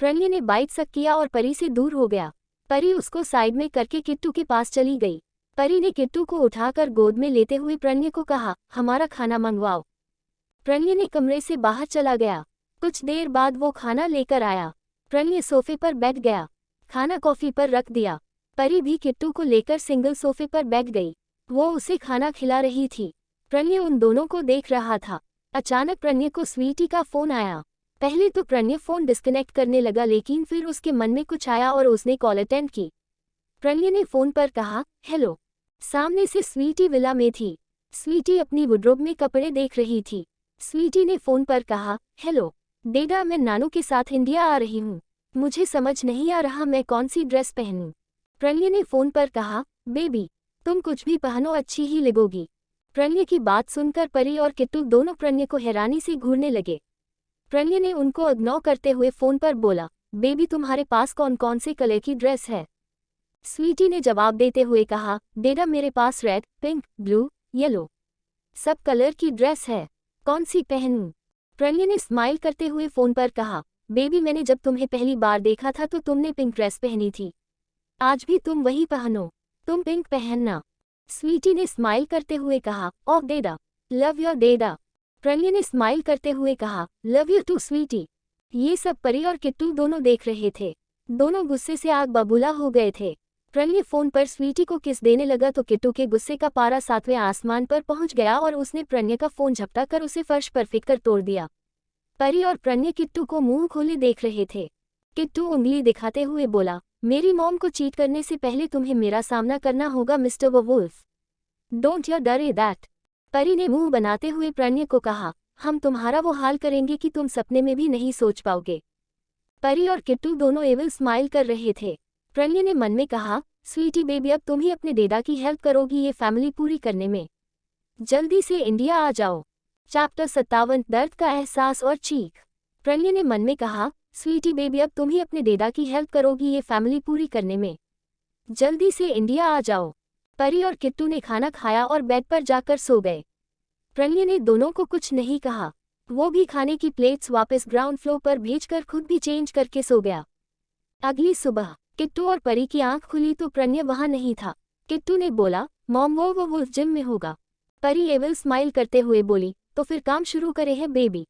प्रणय ने बाइट सक किया और परी से दूर हो गया। परी उसको साइड में करके किट्टू के पास चली गई। परी ने किट्टू को उठाकर गोद में लेते हुए प्रणय को कहा, हमारा खाना मंगवाओ। प्रणय ने कमरे से बाहर चला गया। कुछ देर बाद वो खाना लेकर आया। प्रणय सोफे पर बैठ गया, खाना कॉफी पर रख दिया। परी भी किट्टू को लेकर सिंगल सोफे पर बैठ गई। वो उसे खाना खिला रही थी। प्रणय उन दोनों को देख रहा था। अचानक प्रणय को स्वीटी का फोन आया। पहले तो प्रणय फोन डिस्कनेक्ट करने लगा, लेकिन फिर उसके मन में कुछ आया और उसने कॉल अटेंड की। प्रणय ने फोन पर कहा, हेलो। सामने से स्वीटी विला में थी। स्वीटी अपनी वार्डरोब में कपड़े देख रही थी। स्वीटी ने फोन पर कहा, हेलो डेडा, मैं नानू के साथ इंडिया आ रही हूँ। मुझे समझ नहीं आ रहा मैं कौन सी ड्रेस पहनूं। प्रणय ने फोन पर कहा, बेबी तुम कुछ भी पहनो, अच्छी ही लगोगी। प्रणय की बात सुनकर परी और किट्टू दोनों प्रणय को हैरानी से घूरने लगे। प्रणय ने उनको इग्नोर करते हुए फोन पर बोला, बेबी तुम्हारे पास कौन कौन से कलर की ड्रेस है? स्वीटी ने जवाब देते हुए कहा, डेडा मेरे पास रेड, पिंक, ब्लू, येलो सब कलर की ड्रेस है, कौन सी पहनूं? प्रणय ने स्माइल करते हुए फोन पर कहा, बेबी मैंने जब तुम्हें पहली बार देखा था तो तुमने पिंक ड्रेस पहनी थी, आज भी तुम वही पहनो, तुम पिंक पहनना। स्वीटी ने स्माइल करते हुए कहा, ओह डेडा, लव योर डेडा। प्रणय ने स्माइल करते हुए कहा, लव यू टू स्वीटी। ये सब परी और किट्टू दोनों देख रहे थे। दोनों गुस्से से आग बबूला हो गए थे। प्रणय फोन पर स्वीटी को किस देने लगा तो किट्टू के गुस्से का पारा 7वें आसमान पर पहुंच गया और उसने प्रणय का फोन झपटा कर उसे फर्श पर फेंक कर तोड़ दिया। परी और प्रणय किट्टू को मुंह खोले देख रहे थे। किट्टू उंगली दिखाते हुए बोला, मेरी मॉम को चीट करने से पहले तुम्हें मेरा सामना करना होगा मिस्टर वुल्फ। डोंट यू डरे दैट। परी ने मुंह बनाते हुए प्रणय को कहा, हम तुम्हारा वो हाल करेंगे कि तुम सपने में भी नहीं सोच पाओगे। परी और किट्टू दोनों एविल स्माइल कर रहे थे। प्रणय ने मन में कहा, स्वीटी बेबी अब तुम ही अपने डेडा की हेल्प करोगी ये फैमिली पूरी करने में। जल्दी से इंडिया आ जाओ। चैप्टर 57 दर्द का एहसास और चीख। प्रणय ने मन में कहा, स्वीटी बेबी अब तुम ही अपने डेडा की हेल्प करोगी ये फैमिली पूरी करने में। जल्दी से इंडिया आ जाओ। परी और किट्टू ने खाना खाया और बेड पर जाकर सो गए। प्रणय ने दोनों को कुछ नहीं कहा। वो भी खाने की प्लेट्स वापस ग्राउंड फ्लोर पर भेजकर खुद भी चेंज करके सो गया। अगली सुबह किट्टू और परी की आंख खुली तो प्रणय वहां नहीं था। किट्टू ने बोला, मॉम वो वुल्फ जिम में होगा। परी एविल स्माइल करते हुए बोली, तो फिर काम शुरू करे हैं बेबी।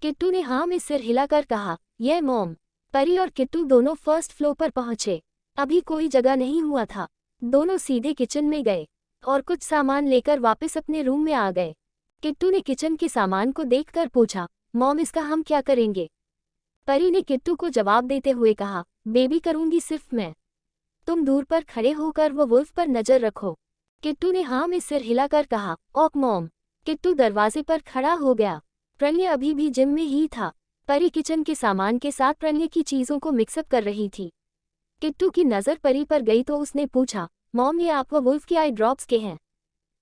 किट्टू ने हाँ में सिर हिलाकर कहा, ये मॉम। परी और किट्टू दोनों फर्स्ट फ्लोर पर पहुंचे। अभी कोई जगह नहीं हुआ था। दोनों सीधे किचन में गए और कुछ सामान लेकर वापस अपने रूम में आ गए। किट्टू ने किचन के सामान को देखकर पूछा, मॉम इसका हम क्या करेंगे? परी ने किट्टू को जवाब देते हुए कहा, बेबी करूंगी सिर्फ मैं। तुम दूर पर खड़े होकर वो वुल्फ पर नजर रखो। किट्टू ने हाँ में सिर हिलाकर कहा, ओक मॉम। किट्टू दरवाजे पर खड़ा हो गया। प्रणय अभी भी जिम में ही था। परी किचन के सामान के साथ प्रणय की चीजों को मिक्सअप कर रही थी। किट्टू की नज़र परी पर गई तो उसने पूछा, मॉम ये आप वो वुल्फ के आई ड्रॉप्स के हैं,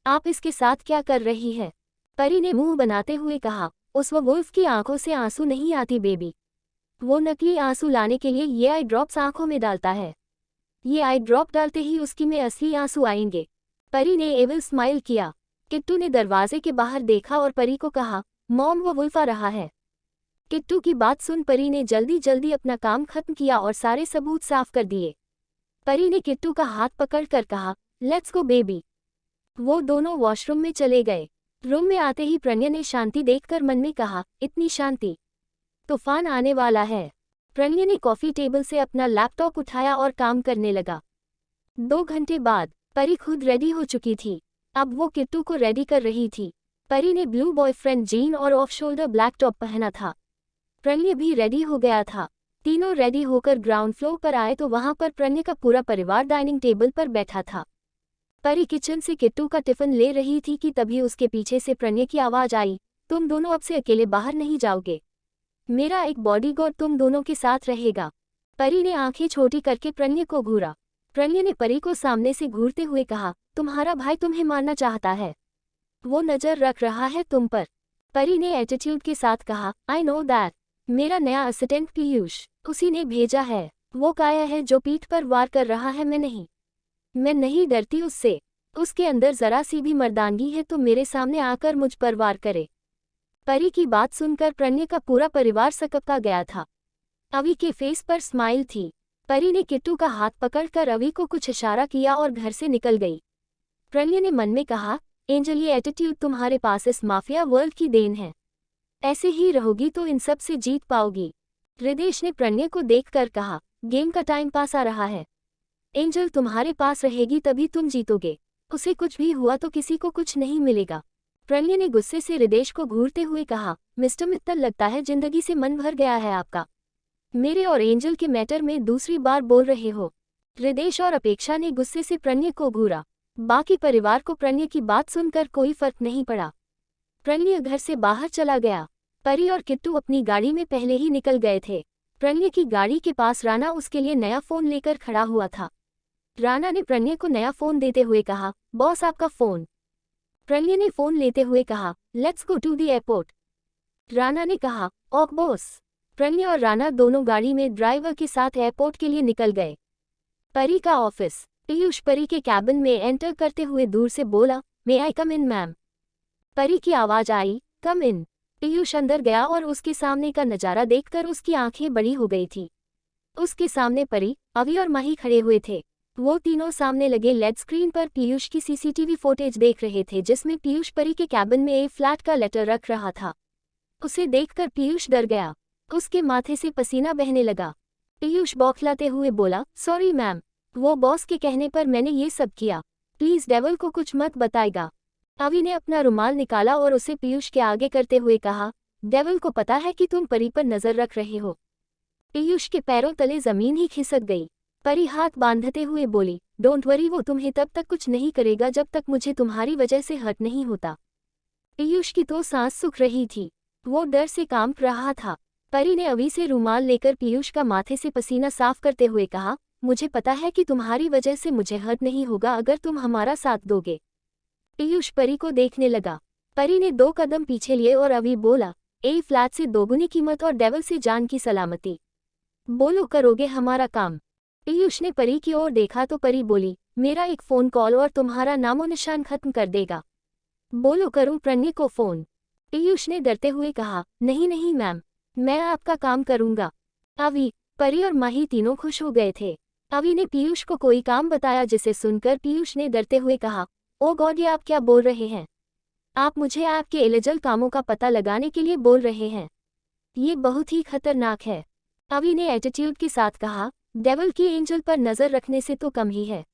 आप इसके साथ क्या कर रही है? परी ने मुंह बनाते हुए कहा, उस वो वुल्फ की आंखों से आंसू नहीं आती बेबी। वो नकली आंसू लाने के लिए ये आई ड्रॉप्स आंखों में डालता है। ये आई ड्रॉप डालते ही उसकी में असली आंसू आएंगे। परी ने एविल स्माइल किया। किट्टू ने दरवाजे के बाहर देखा और परी को कहा, मॉम वो वुल्फ आ रहा है। किट्टू की बात सुन परी ने जल्दी जल्दी अपना काम खत्म किया और सारे सबूत साफ कर दिए। परी ने किट्टू का हाथ पकड़कर कहा, लेट्स गो बेबी। वो दोनों वॉशरूम में चले गए। रूम में आते ही प्रणय ने शांति देखकर मन में कहा, इतनी शांति, तूफान आने वाला है। प्रणय ने कॉफी टेबल से अपना लैपटॉप उठाया और काम करने लगा। 2 घंटे बाद परी खुद रेडी हो चुकी थी। अब वो किट्टू को रेडी कर रही थी। परी ने ब्लू बॉयफ्रेंड जीन और ऑफ शोल्डर ब्लैक टॉप पहना था। प्रणय भी रेडी हो गया था। तीनों रेडी होकर ग्राउंड फ्लोर पर आए तो वहां पर प्रणय का पूरा परिवार डाइनिंग टेबल पर बैठा था। परी किचन से किट्टू का टिफिन ले रही थी कि तभी उसके पीछे से प्रणय की आवाज आई, तुम दोनों अब से अकेले बाहर नहीं जाओगे। मेरा एक बॉडीगार्ड तुम दोनों के साथ रहेगा। परी ने आंखें छोटी करके प्रणय को घूरा। प्रणय ने परी को सामने से घूरते हुए कहा, तुम्हारा भाई तुम्हें मारना चाहता है, वो नजर रख रहा है तुम पर। परी ने एटीट्यूड के साथ कहा, आई नो दैट। मेरा नया असिस्टेंट पीयूष, उसी ने भेजा है। वो काया है जो पीठ पर वार कर रहा है, मैं नहीं डरती उससे। उसके अंदर जरा सी भी मर्दानगी है तो मेरे सामने आकर मुझ पर वार करे। परी की बात सुनकर प्रणय का पूरा परिवार सकपका गया था। अवी के फेस पर स्माइल थी। परी ने किट्टू का हाथ पकड़कर अवी को कुछ इशारा किया और घर से निकल गई। प्रणय ने मन में कहा, एंजल ये एटीट्यूड तुम्हारे पास इस माफिया वर्ल्ड की देन है। ऐसे ही रहोगी तो इन सब से जीत पाओगी। हृदेश ने प्रणय को देखकर कहा, गेम का टाइम पास आ रहा है। एंजल तुम्हारे पास रहेगी तभी तुम जीतोगे। उसे कुछ भी हुआ तो किसी को कुछ नहीं मिलेगा। प्रणय ने गुस्से से हृदेश को घूरते हुए कहा, मिस्टर मित्तल, लगता है जिंदगी से मन भर गया है आपका। मेरे और एंजल के मैटर में दूसरी बार बोल रहे हो। हृदेश और अपेक्षा ने गुस्से से प्रणय को घूरा। बाकी परिवार को प्रणय की बात सुनकर कोई फर्क नहीं पड़ा। प्रणय घर से बाहर चला गया। परी और किट्टू अपनी गाड़ी में पहले ही निकल गए थे। प्रणय की गाड़ी के पास राणा उसके लिए नया फोन लेकर खड़ा हुआ था। राणा ने प्रणय को नया फोन देते हुए कहा, बॉस आपका फोन। प्रणय ने फोन लेते हुए कहा, let's go to the airport. Rana ने कहा, ओक बॉस। प्रणय और राणा दोनों गाड़ी में ड्राइवर के साथ एयरपोर्ट के लिए निकल गए। परी का ऑफिस। पीयूष परी के कैबिन में एंटर करते हुए दूर से बोला, मे आई कम इन मैम। परी की आवाज आई, कम इन। पीयूष अंदर गया और उसके सामने का नजारा देखकर उसकी आंखें बड़ी हो गई थी। उसके सामने परी, अवि और माही खड़े हुए थे। वो तीनों सामने लगे लेड स्क्रीन पर पीयूष की सीसीटीवी फुटेज देख रहे थे, जिसमें पीयूष परी के कैबिन में एक फ्लैट का लेटर रख रहा था। उसे देखकर पीयूष डर गया। उसके माथे से पसीना बहने लगा। पीयूष बौखलाते हुए बोला, सॉरी मैम, वो बॉस के कहने पर मैंने ये सब किया। प्लीज डेवल को कुछ मत बताएगा। अवि ने अपना रुमाल निकाला और उसे पीयूष के आगे करते हुए कहा, डेवल को पता है कि तुम परी पर नजर रख रहे हो। पीयूष के पैरों तले जमीन ही खिसक गई। परी हाथ बांधते हुए बोली, डोंट वरी, वो तुम्हें तब तक कुछ नहीं करेगा जब तक मुझे तुम्हारी वजह से हर्ट नहीं होता। पीयूष की तो सांस सूख रही थी। वो डर से कांप रहा था। परी ने अवि से रुमाल लेकर पीयूष का माथे से पसीना साफ करते हुए कहा, मुझे पता है कि तुम्हारी वजह से मुझे हर्ट नहीं होगा अगर तुम हमारा साथ दोगे। पीयूष परी को देखने लगा। परी ने 2 कदम पीछे लिए और अवि बोला, ए फ्लैट से 2 गुनी कीमत और डेवल से जान की सलामती। बोलो, करोगे हमारा काम? पीयूष ने परी की ओर देखा तो परी बोली, मेरा एक फ़ोन कॉल और तुम्हारा नामो निशान खत्म कर देगा। बोलो, करूं प्रणय को फ़ोन? पीयूष ने डरते हुए कहा, नहीं नहीं मैम, मैं आपका काम करूंगा। अवि, परी और माही तीनों खुश हो गए थे। अवि ने पीयूष को कोई काम बताया, जिसे सुनकर पीयूष ने डरते हुए कहा, ओ गॉड, ये आप क्या बोल रहे हैं? आप मुझे आपके इलीगल कामों का पता लगाने के लिए बोल रहे हैं? ये बहुत ही खतरनाक है। अवि ने एटीट्यूड के साथ कहा, डेवल की एंजल पर नजर रखने से तो कम ही है।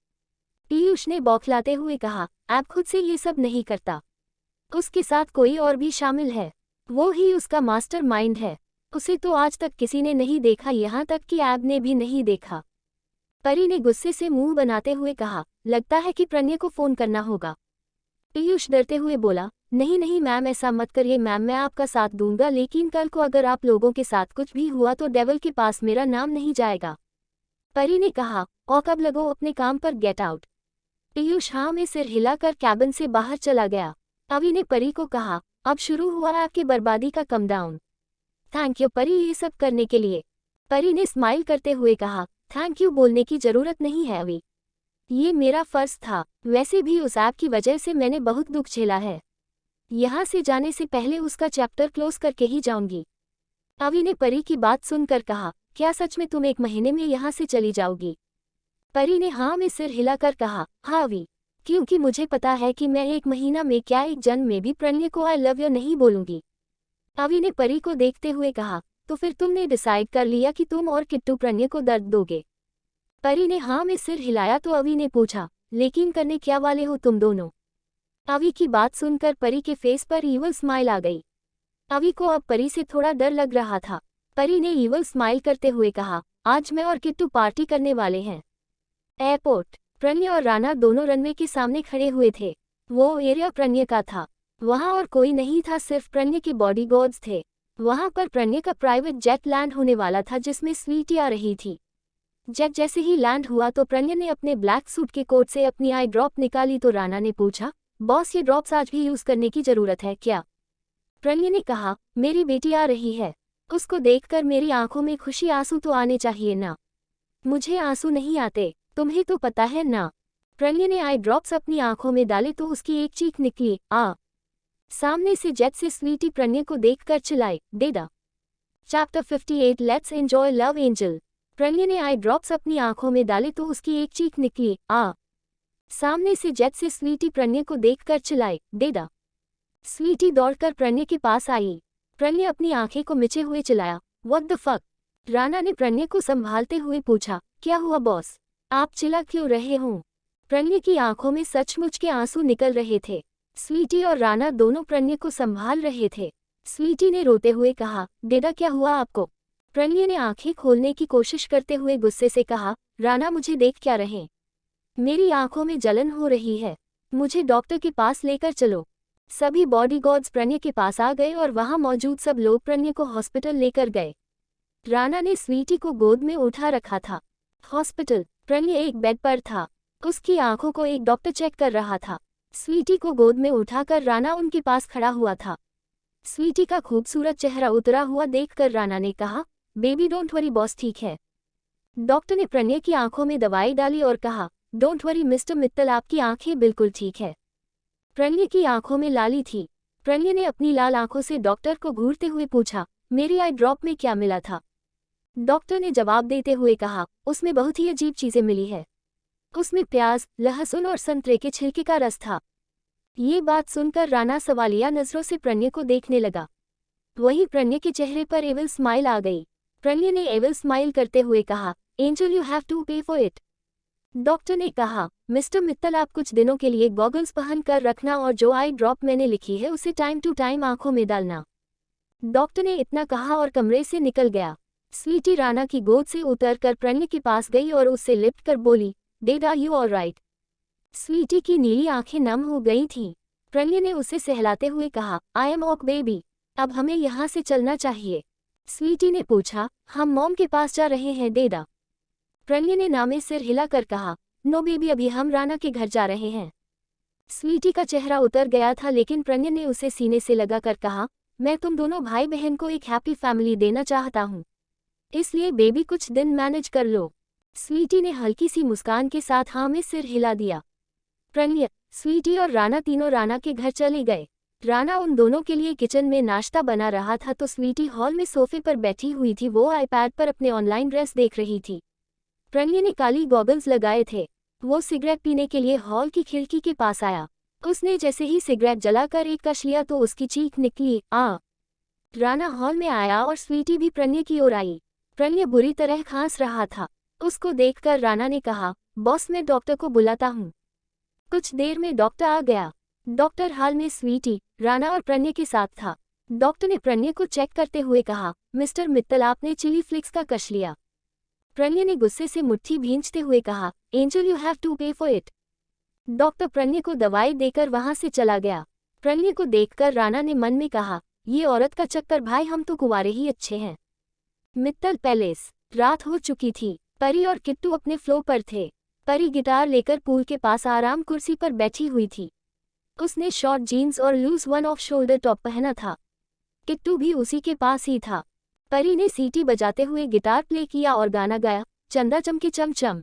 पीयूष ने बौखलाते हुए कहा, आप खुद से ये सब नहीं करता। उसके साथ कोई और भी शामिल है। वो ही उसका मास्टर माइंड है। उसे तो आज तक किसी ने नहीं देखा, यहाँ तक कि ऐब ने भी नहीं देखा। परी ने गुस्से से मुंह बनाते हुए कहा, लगता है कि प्रणय को फोन करना होगा। पीयूष डरते हुए बोला, नहीं नहीं मैम, ऐसा मत करिए मैम, मैं आपका साथ दूंगा, लेकिन कल को अगर आप लोगों के साथ कुछ भी हुआ तो डेवल के पास मेरा नाम नहीं जाएगा। परी ने कहा, और कब लगो अपने काम पर, गेट आउट। पीयूष हाँ में सिर हिलाकर कैबिन से बाहर चला गया। अवि ने परी को कहा, अब शुरू हुआ आपकी बर्बादी का कम डाउन। थैंक यू परी ये सब करने के लिए। परी ने स्माइल करते हुए कहा, थैंक यू बोलने की जरूरत नहीं है अवि, ये मेरा फर्ज था। वैसे भी उस ऐप की वजह से मैंने बहुत दुख झेला है। यहाँ से जाने से पहले उसका चैप्टर क्लोज करके ही जाऊंगी। अवि ने परी की बात सुनकर कहा, क्या सच में तुम 1 महीने में यहाँ से चली जाओगी? परी ने हाँ में सिर हिलाकर कहा, हाँ अवि, क्योंकि मुझे पता है कि मैं 1 महीना में क्या 1 जन्म में भी प्रणय को आई लव यू नहीं बोलूंगी। अवि ने परी को देखते हुए कहा, तो फिर तुमने डिसाइड कर लिया कि तुम और किट्टू प्रणय को दर्द दोगे? परी ने हाँ में सिर हिलाया तो अवि ने पूछा, लेकिन करने क्या वाले हो तुम दोनों? अवि की बात सुनकर परी के फेस पर ईवल स्माइल आ गई। अवि को अब परी से थोड़ा डर लग रहा था। परी ने ईवल स्माइल करते हुए कहा, आज मैं और किट्टू पार्टी करने वाले हैं। एयरपोर्ट। प्रणय और राणा दोनों रनवे के सामने खड़े हुए थे। वो एरिया प्रणय का था। वहां और कोई नहीं था, सिर्फ प्रणय के बॉडीगार्ड्स थे। वहां पर प्रणय का प्राइवेट जेट लैंड होने वाला था, जिसमें स्वीटी आ रही थी। जेट जैसे ही लैंड हुआ तो प्रणय ने अपने ब्लैक सूट के कोट से अपनी आई ड्रॉप निकाली तो राणा ने पूछा, बॉस ये ड्रॉप्स आज भी यूज करने की जरूरत है क्या? प्रणय ने कहा, मेरी बेटी आ रही है, उसको देखकर मेरी आंखों में खुशी आंसू तो आने चाहिए ना। मुझे आंसू नहीं आते, तुम्हें तो पता है ना। प्रणय ने आई ड्रॉप्स अपनी आंखों में डाले तो उसकी एक चीख निकली, आ। सामने से जेट से स्वीटी प्रणय को देखकर चिल्लाई, डेडा। Chapter 58 let's enjoy love angel. Pranay ने आई ड्रॉप्स अपनी आंखों में डाले तो उसकी एक चीख निकली, आ। सामने से जेट से स्वीटी प्रणय को देखकर चिल्लाई, डेडा। स्वीटी दौड़कर प्रणय के पास आई। प्रणय अपनी आंखें को मिचे हुए चिल्लाया, व्हाट द फक। राणा ने प्रणय को संभालते हुए पूछा, क्या हुआ बॉस, आप चिल्ला क्यों रहे हो? प्रणय की आंखों में सचमुच के आंसू निकल रहे थे। स्वीटी और राना दोनों प्रणय को संभाल रहे थे। स्वीटी ने रोते हुए कहा, डेडा क्या हुआ आपको? प्रणय ने आंखें खोलने की कोशिश करते हुए गुस्से से कहा, राना मुझे देख क्या रहे? मेरी आंखों में जलन हो रही है, मुझे डॉक्टर के पास लेकर चलो। सभी बॉडीगार्ड्स प्रणय के पास आ गए और वहां मौजूद सब लोग प्रणय को हॉस्पिटल लेकर गए। राना ने स्वीटी को गोद में उठा रखा था। हॉस्पिटल, प्रणय एक बेड पर था। उसकी आंखों को एक डॉक्टर चेक कर रहा था। स्वीटी को गोद में उठाकर राना उनके पास खड़ा हुआ था। स्वीटी का खूबसूरत चेहरा उतरा हुआ देखकर राना ने कहा, बेबी डोंट वरी बॉस ठीक है। डॉक्टर ने प्रणय की आंखों में दवाई डाली और कहा, डोंट वरी मिस्टर मित्तल आपकी आंखें बिल्कुल ठीक है। प्रणय की आंखों में लाली थी। प्रणय ने अपनी लाल आंखों से डॉक्टर को घूरते हुए पूछा, मेरी आई ड्रॉप में क्या मिला था? डॉक्टर ने जवाब देते हुए कहा, उसमें बहुत ही अजीब चीजें मिली है। उसमें प्याज, लहसुन और संतरे के छिलके का रस था। ये बात सुनकर राना सवालिया नजरों से प्रणय को देखने लगा। वहीं प्रणय के चेहरे पर एविल स्माइल आ गई। प्रणय ने एविल स्माइल करते हुए कहा, एंजल यू हैव टू पे फॉर इट। डॉक्टर ने कहा, मिस्टर मित्तल आप कुछ दिनों के लिए गॉगल्स पहन कर रखना और जो आई ड्रॉप मैंने लिखी है उसे टाइम टू टाइम आंखों में डालना। डॉक्टर ने इतना कहा और कमरे से निकल गया। स्वीटी राना की गोद से उतरकर प्रणय के पास गई और उससे लिपट कर बोली, dad are you alright? Sweety की नीली आंखें नम हो गई थीं। प्रणय ने उसे सहलाते हुए कहा, आई एम ओक बेबी, अब हमें यहाँ से चलना चाहिए। स्वीटी ने पूछा, हम मॉम के पास जा रहे हैं डेडा? प्रणय ने ना में सिर हिलाकर कहा, नो बेबी अभी हम राना के घर जा रहे हैं। स्वीटी का चेहरा उतर गया था लेकिन प्रणय ने उसे सीने से लगाकर कहा, मैं तुम दोनों भाई बहन को एक हैप्पी फैमिली देना चाहता हूँ, इसलिए बेबी कुछ दिन मैनेज कर लो। स्वीटी ने हल्की सी मुस्कान के साथ हाँ में सिर हिला दिया। प्रणय, स्वीटी और राना तीनों राना के घर चले गए। राना उन दोनों के लिए किचन में नाश्ता बना रहा था तो स्वीटी हॉल में सोफे पर बैठी हुई थी। वो आईपैड पर अपने ऑनलाइन ड्रेस देख रही थी। प्रणय ने काली गॉगल्स लगाए थे। वो सिगरेट पीने के लिए हॉल की खिड़की के पास आया। उसने जैसे ही सिगरेट जलाकर एक कश लिया तो उसकी चीख निकली, आ। राना हॉल में आया और स्वीटी भी प्रणय की ओर आई। प्रणय बुरी तरह खांस रहा था। उसको देखकर राना ने कहा, बॉस मैं डॉक्टर को बुलाता हूँ। कुछ देर में डॉक्टर आ गया। डॉक्टर हाल में स्वीटी, राना और प्रणय के साथ था। डॉक्टर ने प्रणय को चेक करते हुए कहा, मिस्टर मित्तल आपने चिली फ्लिक्स का कश लिया। प्रणय ने गुस्से से मुट्ठी भींचते हुए कहा, एंजल यू हैव टू पे फॉर इट। डॉक्टर प्रणय को दवाई देकर वहां से चला गया। प्रणय को देखकर राना ने मन में कहा, ये औरत का चक्कर भाई, हम तो कुंवारे ही अच्छे हैं। मित्तल पैलेस। रात हो चुकी थी। परी और किट्टू अपने फ्लो पर थे। परी गिटार लेकर पूल के पास आराम कुर्सी पर बैठी हुई थी। उसने शॉर्ट जीन्स और lose one off shoulder top पहना था। किट्टू भी उसी के पास ही था। परी ने सीटी बजाते हुए गिटार प्ले किया और गाना गाया, चंदा चमके चमचम,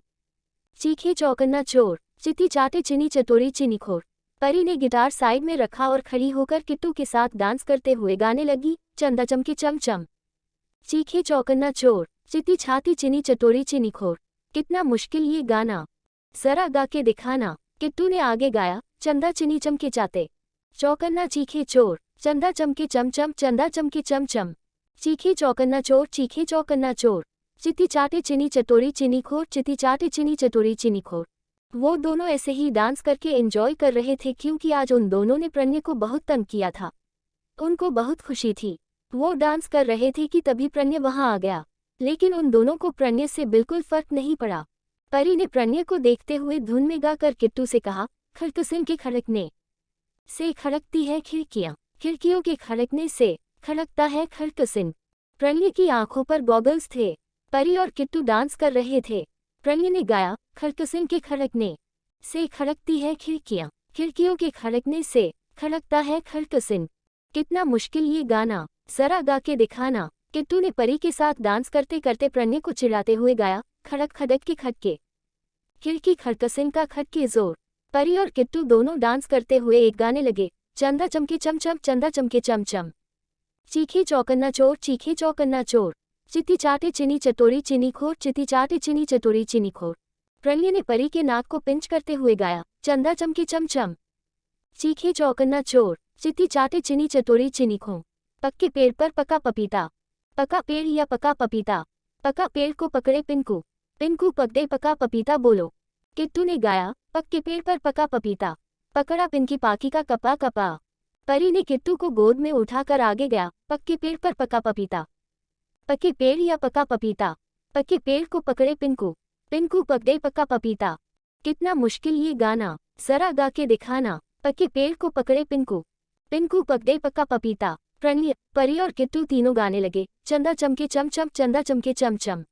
चीखे चौकन्ना चोर, चिती चाटे चिनी चटोरी चिनीखोर। परी ने गिटार साइड में रखा और खड़ी होकर किट्टू के साथ डांस करते हुए गाने लगी, चंदा चमके चमचम, चीखे चौकन्ना चोर, चिती छाती चिनी चटोरी चिनीखोर। कितना मुश्किल ये गाना, जरा गा के दिखाना। किट्टू ने आगे गाया, चंदा चिनी चमके चाते, चौकन्ना चीखे चोर, चंदा चमके चमचम, चंदा चमके चमचम, चीखे चौकन्ना चोर, चीखे चौकन्ना चोर, चिती चाटे चिनी चटोरी चिनीखोर, चिती चाटे चिनी चटोरी चिनीखोर। वो दोनों ऐसे ही डांस करके एंजॉय कर रहे थे क्योंकि आज उन दोनों ने प्रणय को बहुत तंग किया था। उनको बहुत खुशी थी। वो डांस कर रहे थे कि तभी प्रणय वहां आ गया, लेकिन उन दोनों को प्रणय से बिल्कुल फर्क नहीं पड़ा। परी ने प्रणय को देखते हुए धुन में गाकर किट्टू से कहा, खड़कसिन के खड़कने से खड़कती है खिड़कियां, खिड़कियों के खड़कने से खड़कता है खड़कसिन। प्रणय की आंखों पर गॉगल्स थे। परी और किट्टू डांस कर रहे थे। प्रणय ने गाया, खड़कसिन के खड़कने से खड़कती है खिड़कियां, खिड़कियों के खड़कने से खड़कता है खड़कसिन। कितना मुश्किल ये गाना, जरा गा के दिखाना। किट्टू ने परी के साथ डांस करते करते प्रणय को चिढ़ाते हुए गाया, खड़क खड़क के खटके, खिड़की खड़कसिन का खटके जोर। परी और किट्टू दोनों डांस करते हुए एक गाने लगे, चंदा चमके चमचम, चंदा चमके चमचम, चीखे चौकन्ना चोर, चीखे चौकन्ना चोर, चिती चाटे चिनी चटोरी चिनीखोर, चिती चाटे चिनी चटोरी चिनीखोर। प्रणय ने परी के नाक को पिंच करते हुए गाया, चंदा चमके चमचम, चीखे चौकन्ना चोर, चिती चाटे चिनी चटोरी चिनीखोर। पक्के पेड़ पर पका पपीता, पका पेड़ या पका पपीता, पका पेड़ को पकड़े पिंकू, पिंकू पकड़े पका पपीता बोलो। किट्टू ने गाया, पक्के पेड़ पर पका पपीता, पकड़ा पिंकी पाकी का कपा कपा। परी ने किट्टू को गोद में उठाकर आगे गया। पक्के पेड़ पर पका पपीता। पके पेड़ या पका पपीता। पके पेड़ को पकड़े पिंकू। पिंकू पकड़े पका पपीता। कितना मुश्किल ये गाना, जरा गा के दिखाना। पके पेड़ को पकड़े पिंकू। पिंकू पकड़े पका पपीता। प्रणय, परी और किट्टू तीनों गाने लगे। चंदा चमके चमचम, चंदा चमके चमचम।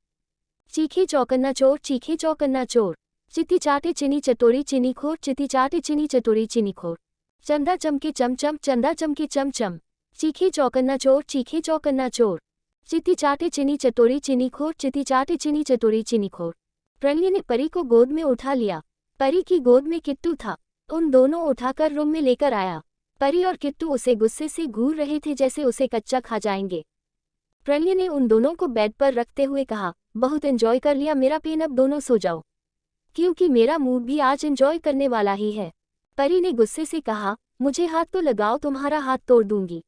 चीखे चौकन्ना चोर, चीखे चौकन्ना चोर। चित्ती चाटे चिनी चटोरी चिनी खोर, चित्ती चाटे चिनी चटोरी चिनी खोर। चंदा चमके चमचम, चंदा चमके चमचम। चीखे चौकन्ना चोर, चीखे चौकन्ना चोर। चित्ती चाटे चिनी चटोरी चिनी खोर, चित्ती चाटे चिनी चटोरी चिनी खोर। प्रणय ने परी को गोद में उठा लिया। परी की गोद में किट्टू था। उन दोनों उठाकर रूम में लेकर आया। परी और किट्टू उसे गुस्से से घूर रहे थे जैसे उसे कच्चा खा जाएंगे। प्रणय ने उन दोनों को बेड पर रखते हुए कहा, बहुत एंजॉय कर लिया मेरा पेन, अब दोनों सो जाओ, क्योंकि मेरा मूड भी आज एंजॉय करने वाला ही है। परी ने गुस्से से कहा, मुझे हाथ तो लगाओ, तुम्हारा हाथ तोड़ दूंगी।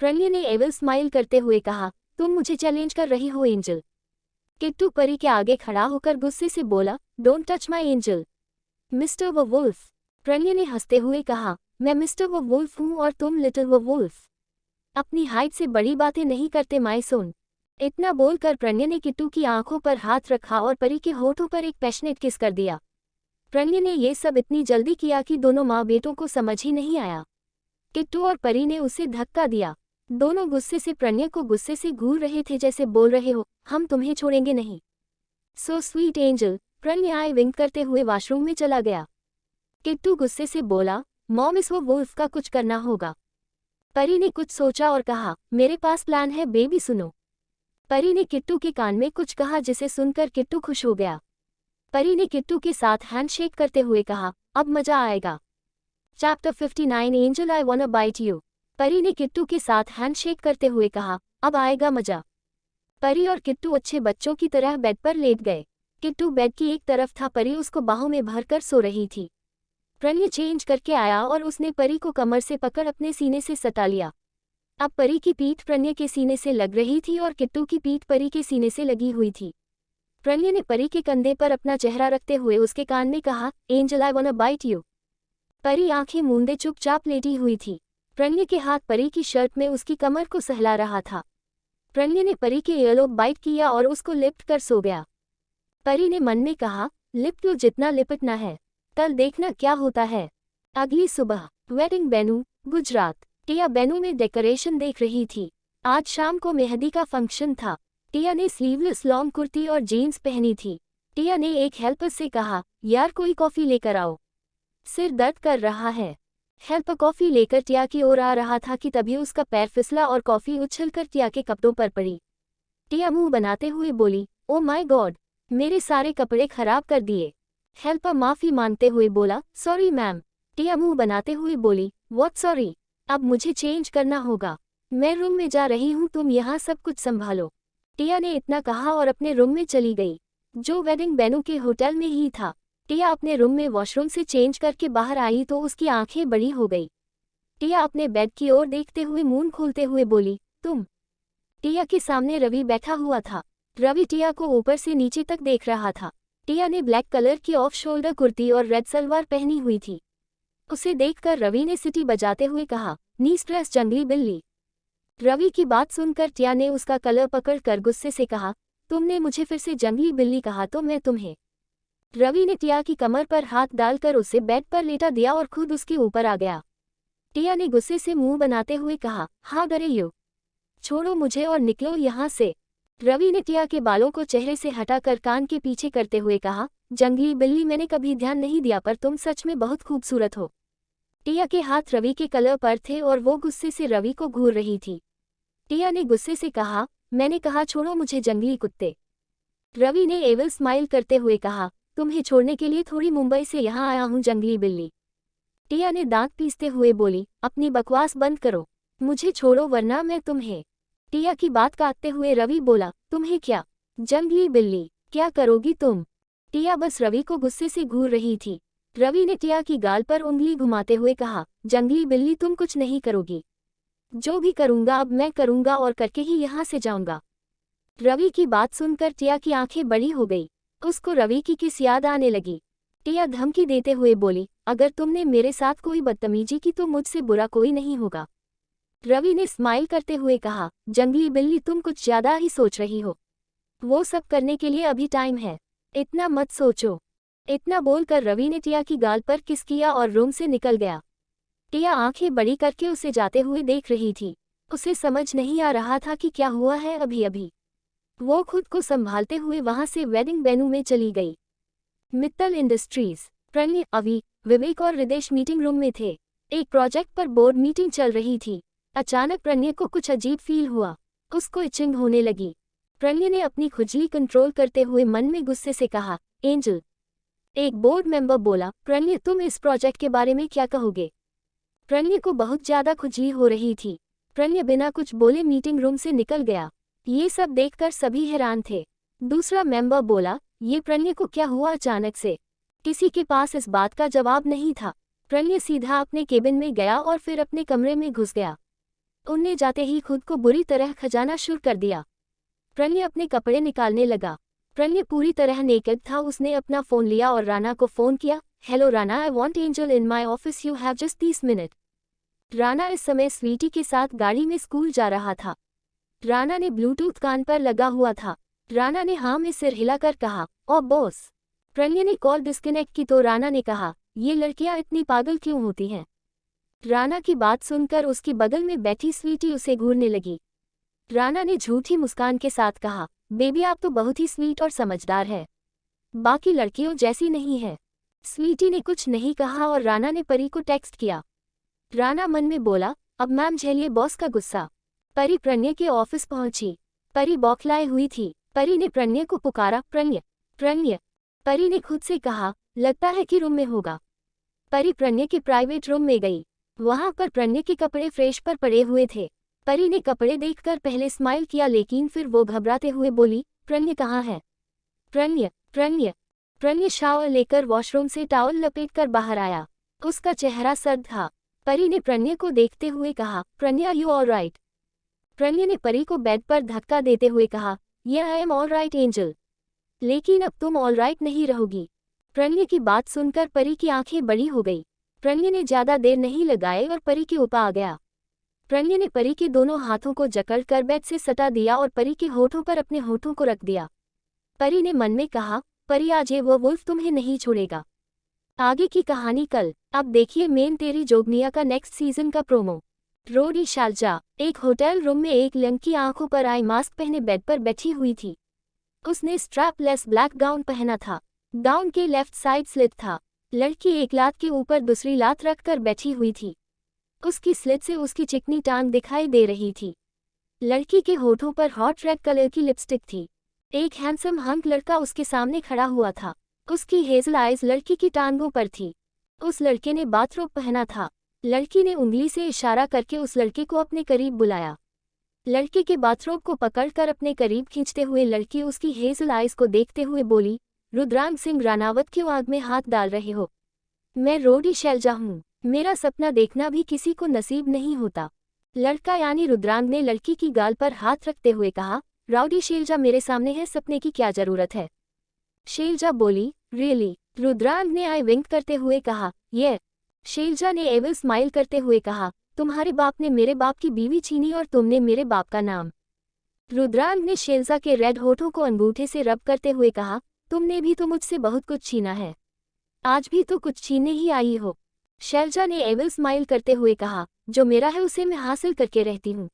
प्रणय ने एविल स्माइल करते हुए कहा, तुम मुझे चैलेंज कर रही हो एंजल। किट्टू परी के आगे खड़ा होकर गुस्से से बोला, don't touch my angel mister वो वुल्फ। प्रणय ने हंसते हुए कहा, मैं मिस्टर वो वुल्फ हूँ और तुम लिटिल वो वुल्फ। अपनी हाइट से बड़ी बातें नहीं करते माय सोन। इतना बोलकर प्रणय ने किट्टू की आंखों पर हाथ रखा और परी के होठों पर एक पैशनेट किस कर दिया। प्रणय ने ये सब इतनी जल्दी किया कि दोनों माँ बेटों को समझ ही नहीं आया। किट्टू और परी ने उसे धक्का दिया। दोनों गुस्से से प्रणय को गुस्से से घूर रहे थे जैसे बोल रहे हो, हम तुम्हें छोड़ेंगे नहीं। So sweet angel. Pranay eye wink करते हुए वॉशरूम में चला गया। किट्टू गुस्से से बोला, मॉम इस वो वुल्फ का कुछ करना होगा। परी ने कुछ सोचा और कहा, मेरे पास प्लान है बेबी, सुनो। परी ने किट्टू के कान में कुछ कहा जिसे सुनकर किट्टू खुश हो गया। परी ने किट्टू के साथ हैंडशेक करते हुए कहा, अब मजा आएगा। Chapter 59 angel I wanna bite you. Pari ने किट्टू के साथ हैंडशेक करते हुए कहा, अब आएगा मजा। परी और किट्टू अच्छे बच्चों की तरह बेड पर लेट गए। किट्टू बेड की एक तरफ था, परी उसको बाहों में भरकर सो रही थी। प्रणय चेंज करके आया और उसने परी को कमर से पकड़ अपने सीने से सटा लिया। अब परी की पीठ प्रणय के सीने से लग रही थी और किट्टू की पीठ परी के सीने से लगी हुई थी। प्रणय ने परी के कंधे पर अपना चेहरा रखते हुए उसके कान में कहा, angel I wanna bite you. Pari आंखें मूंदे चुपचाप लेटी हुई थी। प्रणय के हाथ परी की शर्ट में उसकी कमर को सहला रहा था। प्रणय ने परी के ईयरलोब बाइट किया और उसको लिपट कर सो गया। परी ने मन में कहा, लिपट लो जितना लिपटना है, कल देखना क्या होता है। अगली सुबह वेडिंग वेन्यू गुजरात। टिया वेन्यू में डेकोरेशन देख रही थी। आज शाम को मेहंदी का फंक्शन था। टिया ने स्लीवलेस लॉन्ग कुर्ती और जीन्स पहनी थी। टिया ने एक हेल्पर से कहा, यार कोई कॉफी लेकर आओ, सिर दर्द कर रहा है। हेल्पर कॉफी लेकर टिया की ओर आ रहा था कि तभी उसका पैर फिसला और कॉफी उछलकर टिया के कपड़ों पर पड़ी। टिया मुंह बनाते हुए बोली, ओ माय गॉड, मेरे सारे कपड़े खराब कर दिए। हेल्पर माफी मांगते हुए बोला, सॉरी मैम। टिया मुंह बनाते हुए बोली, व्हाट सॉरी, अब मुझे चेंज करना होगा, मैं रूम में जा रही हूँ, तुम यहाँ सब कुछ संभालो। टिया ने इतना कहा और अपने रूम में चली गई, जो वेडिंग वेन्यू के होटल में ही था। टिया अपने रूम में वॉशरूम से चेंज करके बाहर आई तो उसकी आंखें बड़ी हो गई। टिया अपने बेड की ओर देखते हुए मुंह खोलते हुए बोली, तुम। टिया के सामने रवि बैठा हुआ था। रवि टिया को ऊपर से नीचे तक देख रहा था। टिया ने ब्लैक कलर की ऑफ शोल्डर कुर्ती और रेड सलवार पहनी हुई थी। उसे देखकर रवि ने सीटी बजाते हुए कहा, नी स्ट्रेस जंगली बिल्ली। रवि की बात सुनकर टिया ने उसका कलर पकड़कर गुस्से से कहा, तुमने मुझे फिर से जंगली बिल्ली कहा तो मैं तुम्हें। रवि ने टिया की कमर पर हाथ डालकर उसे बेड पर लेटा दिया और खुद उसके ऊपर आ गया। टिया ने गुस्से से मुंह बनाते हुए कहा, हाँ डरे यू, छोड़ो मुझे और निकलो यहाँ से। रवि ने टिया के बालों को चेहरे से हटाकर कान के पीछे करते हुए कहा, जंगली बिल्ली, मैंने कभी ध्यान नहीं दिया पर तुम सच में बहुत खूबसूरत हो। टिया के हाथ रवि के कलर पर थे और वो गुस्से से रवि को घूर रही थी। टिया ने गुस्से से कहा, मैंने कहा छोड़ो मुझे जंगली कुत्ते। रवि ने एविल स्माइल करते हुए कहा, तुम्हें छोड़ने के लिए थोड़ी मुंबई से यहाँ आया हूँ जंगली बिल्ली। टिया ने दांत पीसते हुए बोली, अपनी बकवास बंद करो, मुझे छोड़ो वरना मैं तुम्हें। टिया की बात काटते हुए रवि बोला, तुम्हें क्या जंगली बिल्ली, क्या करोगी तुम। टिया बस रवि को गुस्से से घूर रही थी। रवि ने टिया की गाल पर उंगली घुमाते हुए कहा, जंगली बिल्ली तुम कुछ नहीं करोगी, जो भी करूंगा अब मैं करूंगा और करके ही यहाँ से जाऊंगा। रवि की बात सुनकर टिया की आंखें बड़ी हो गई। उसको रवि की किस याद आने लगी। टिया धमकी देते हुए बोली, अगर तुमने मेरे साथ कोई बदतमीजी की तो मुझसे बुरा कोई नहीं होगा। रवि ने स्माइल करते हुए कहा, जंगली बिल्ली तुम कुछ ज्यादा ही सोच रही हो। वो सब करने के लिए अभी टाइम है, इतना मत सोचो। इतना बोलकर रवि ने टिया की गाल पर किस किया और रूम से निकल गया। टिया आंखें बड़ी करके उसे जाते हुए देख रही थी। उसे समझ नहीं आ रहा था कि क्या हुआ है अभी अभी। वो खुद को संभालते हुए वहां से वेडिंग वेन्यू में चली गई। मित्तल इंडस्ट्रीज। प्रणय, अवि, विवेक और हृदेश मीटिंग रूम में थे। एक प्रोजेक्ट पर बोर्ड मीटिंग चल रही थी। अचानक प्रणय को कुछ अजीब फील हुआ। उसको इचिंग होने लगी। प्रणय ने अपनी खुजली कंट्रोल करते हुए मन में गुस्से से कहा, एंजल। एक बोर्ड मेंबर बोला, प्रणय तुम इस प्रोजेक्ट के बारे में क्या कहोगे? प्रणय को बहुत ज्यादा खुजली हो रही थी। प्रणय बिना कुछ बोले मीटिंग रूम से निकल गया। ये सब देखकर सभी हैरान थे। दूसरा मेंबर बोला, ये प्रणय को क्या हुआ अचानक से? किसी के पास इस बात का जवाब नहीं था। प्रणय सीधा अपने केबिन में गया और फिर अपने कमरे में घुस गया। उनने जाते ही खुद को बुरी तरह खजाना शुरू कर दिया। प्रणय अपने कपड़े निकालने लगा। प्रणय पूरी तरह नेकेड था। उसने अपना फोन लिया और राना को फोन किया, hello Rana, I want angel in my office, you have just 30 minute. Rana इस समय स्वीटी के साथ गाड़ी में स्कूल जा रहा था। राना ने ब्लूटूथ कान पर लगा हुआ था। राना ने हाँ में सिर हिलाकर कहा, ओ बॉस। प्रणय ने कॉल डिस्कनेक्ट की तो राना ने कहा, ये लड़कियां इतनी पागल क्यों होती हैं? राना की बात सुनकर उसकी बगल में बैठी स्वीटी उसे घूरने लगी। राना ने झूठी मुस्कान के साथ कहा, बेबी आप तो बहुत ही स्वीट और समझदार है, बाकी लड़कियों जैसी नहीं है। स्वीटी ने कुछ नहीं कहा और राना ने परी को टेक्स्ट किया। राना मन में बोला, अब मैम झेलिए बॉस का गुस्सा। परी प्रणय के ऑफिस पहुंची। परी बौखलाए हुई थी। परी ने प्रणय को पुकारा, प्रणय, प्रणय। परी ने खुद से कहा, लगता है कि रूम में होगा। परी प्रणय के प्राइवेट रूम में गई। वहां पर प्रणय के कपड़े फ्रेश पर पड़े हुए थे। परी ने कपड़े देखकर पहले स्माइल किया लेकिन फिर वो घबराते हुए बोली, प्रणय कहाँ है? प्रणय, प्रणय। प्रणय शावर लेकर वॉशरूम से टॉवल लपेटकर बाहर आया। उसका चेहरा सर्द था। परी ने प्रणय को देखते हुए कहा, Pranay are you all right? Pranay ने परी को बेड पर धक्का देते हुए कहा, ये I am all right angel, लेकिन अब तुम ऑल राइट नहीं रहोगी। प्रणय की बात सुनकर परी की आंखें बड़ी हो गई। प्रणय ने ज्यादा देर नहीं लगाए और परी के ऊपर आ गया। प्रणय ने परी के दोनों हाथों को जकड़कर बेड से सटा दिया और परी के होठों पर अपने होठों को रख दिया। परी ने मन में कहा, परी आज ये वो वुल्फ तुम्हें नहीं छोड़ेगा। आगे की कहानी कल। अब देखिए मेन तेरी जोगनिया का नेक्स्ट सीजन का प्रोमो। रोडी शारजा। एक होटल रूम में एक लड़की आंखों पर आई मास्क पहने बेड पर बैठी हुई थी। उसने स्ट्रैपलेस ब्लैक गाउन पहना था। गाउन के लेफ्ट साइड स्लिट था। लड़की एक लात के ऊपर दूसरी लात रखकर बैठी हुई थी। उसकी स्लिट से उसकी चिकनी टांग दिखाई दे रही थी। लड़की के होठों पर हॉट रेड कलर की लिपस्टिक थी। एक हैंडसम हंक लड़का उसके सामने खड़ा हुआ था। उसकी हेजल आइज लड़की की टांगों पर थी। उस लड़के ने बाथरोब पहना था। लड़की ने उंगली से इशारा करके उस लड़के को अपने करीब बुलाया। लड़के के बाथरोब को पकड़कर अपने करीब खींचते हुए लड़की उसकी हेजल आइज को देखते हुए बोली, रुद्रांग सिंह रानावत क्यों आग में हाथ डाल रहे हो? मैं रोडी शैलजा हूँ। मेरा सपना देखना भी किसी को नसीब नहीं होता। लड़का यानी रुद्रांग ने लड़की की गाल पर हाथ रखते हुए कहा, राउडी शैलजा मेरे सामने है, सपने की क्या जरूरत है? शैलजा बोली, रियली? रुद्रांग ने आई विंक करते हुए कहा, ये। शैलजा ने एविल स्माइल करते हुए कहा, तुम्हारे बाप ने मेरे बाप की बीवी छीनी और तुमने मेरे बाप का नाम। रुद्रांग ने शैलजा के रेड होठों को अंगूठे से रब करते हुए कहा, तुमने भी तो मुझसे बहुत कुछ छीना है, आज भी तो कुछ छीने ही आई हो। शैलजा ने एविल स्माइल करते हुए कहा, जो मेरा है उसे मैं हासिल करके रहती हूँ।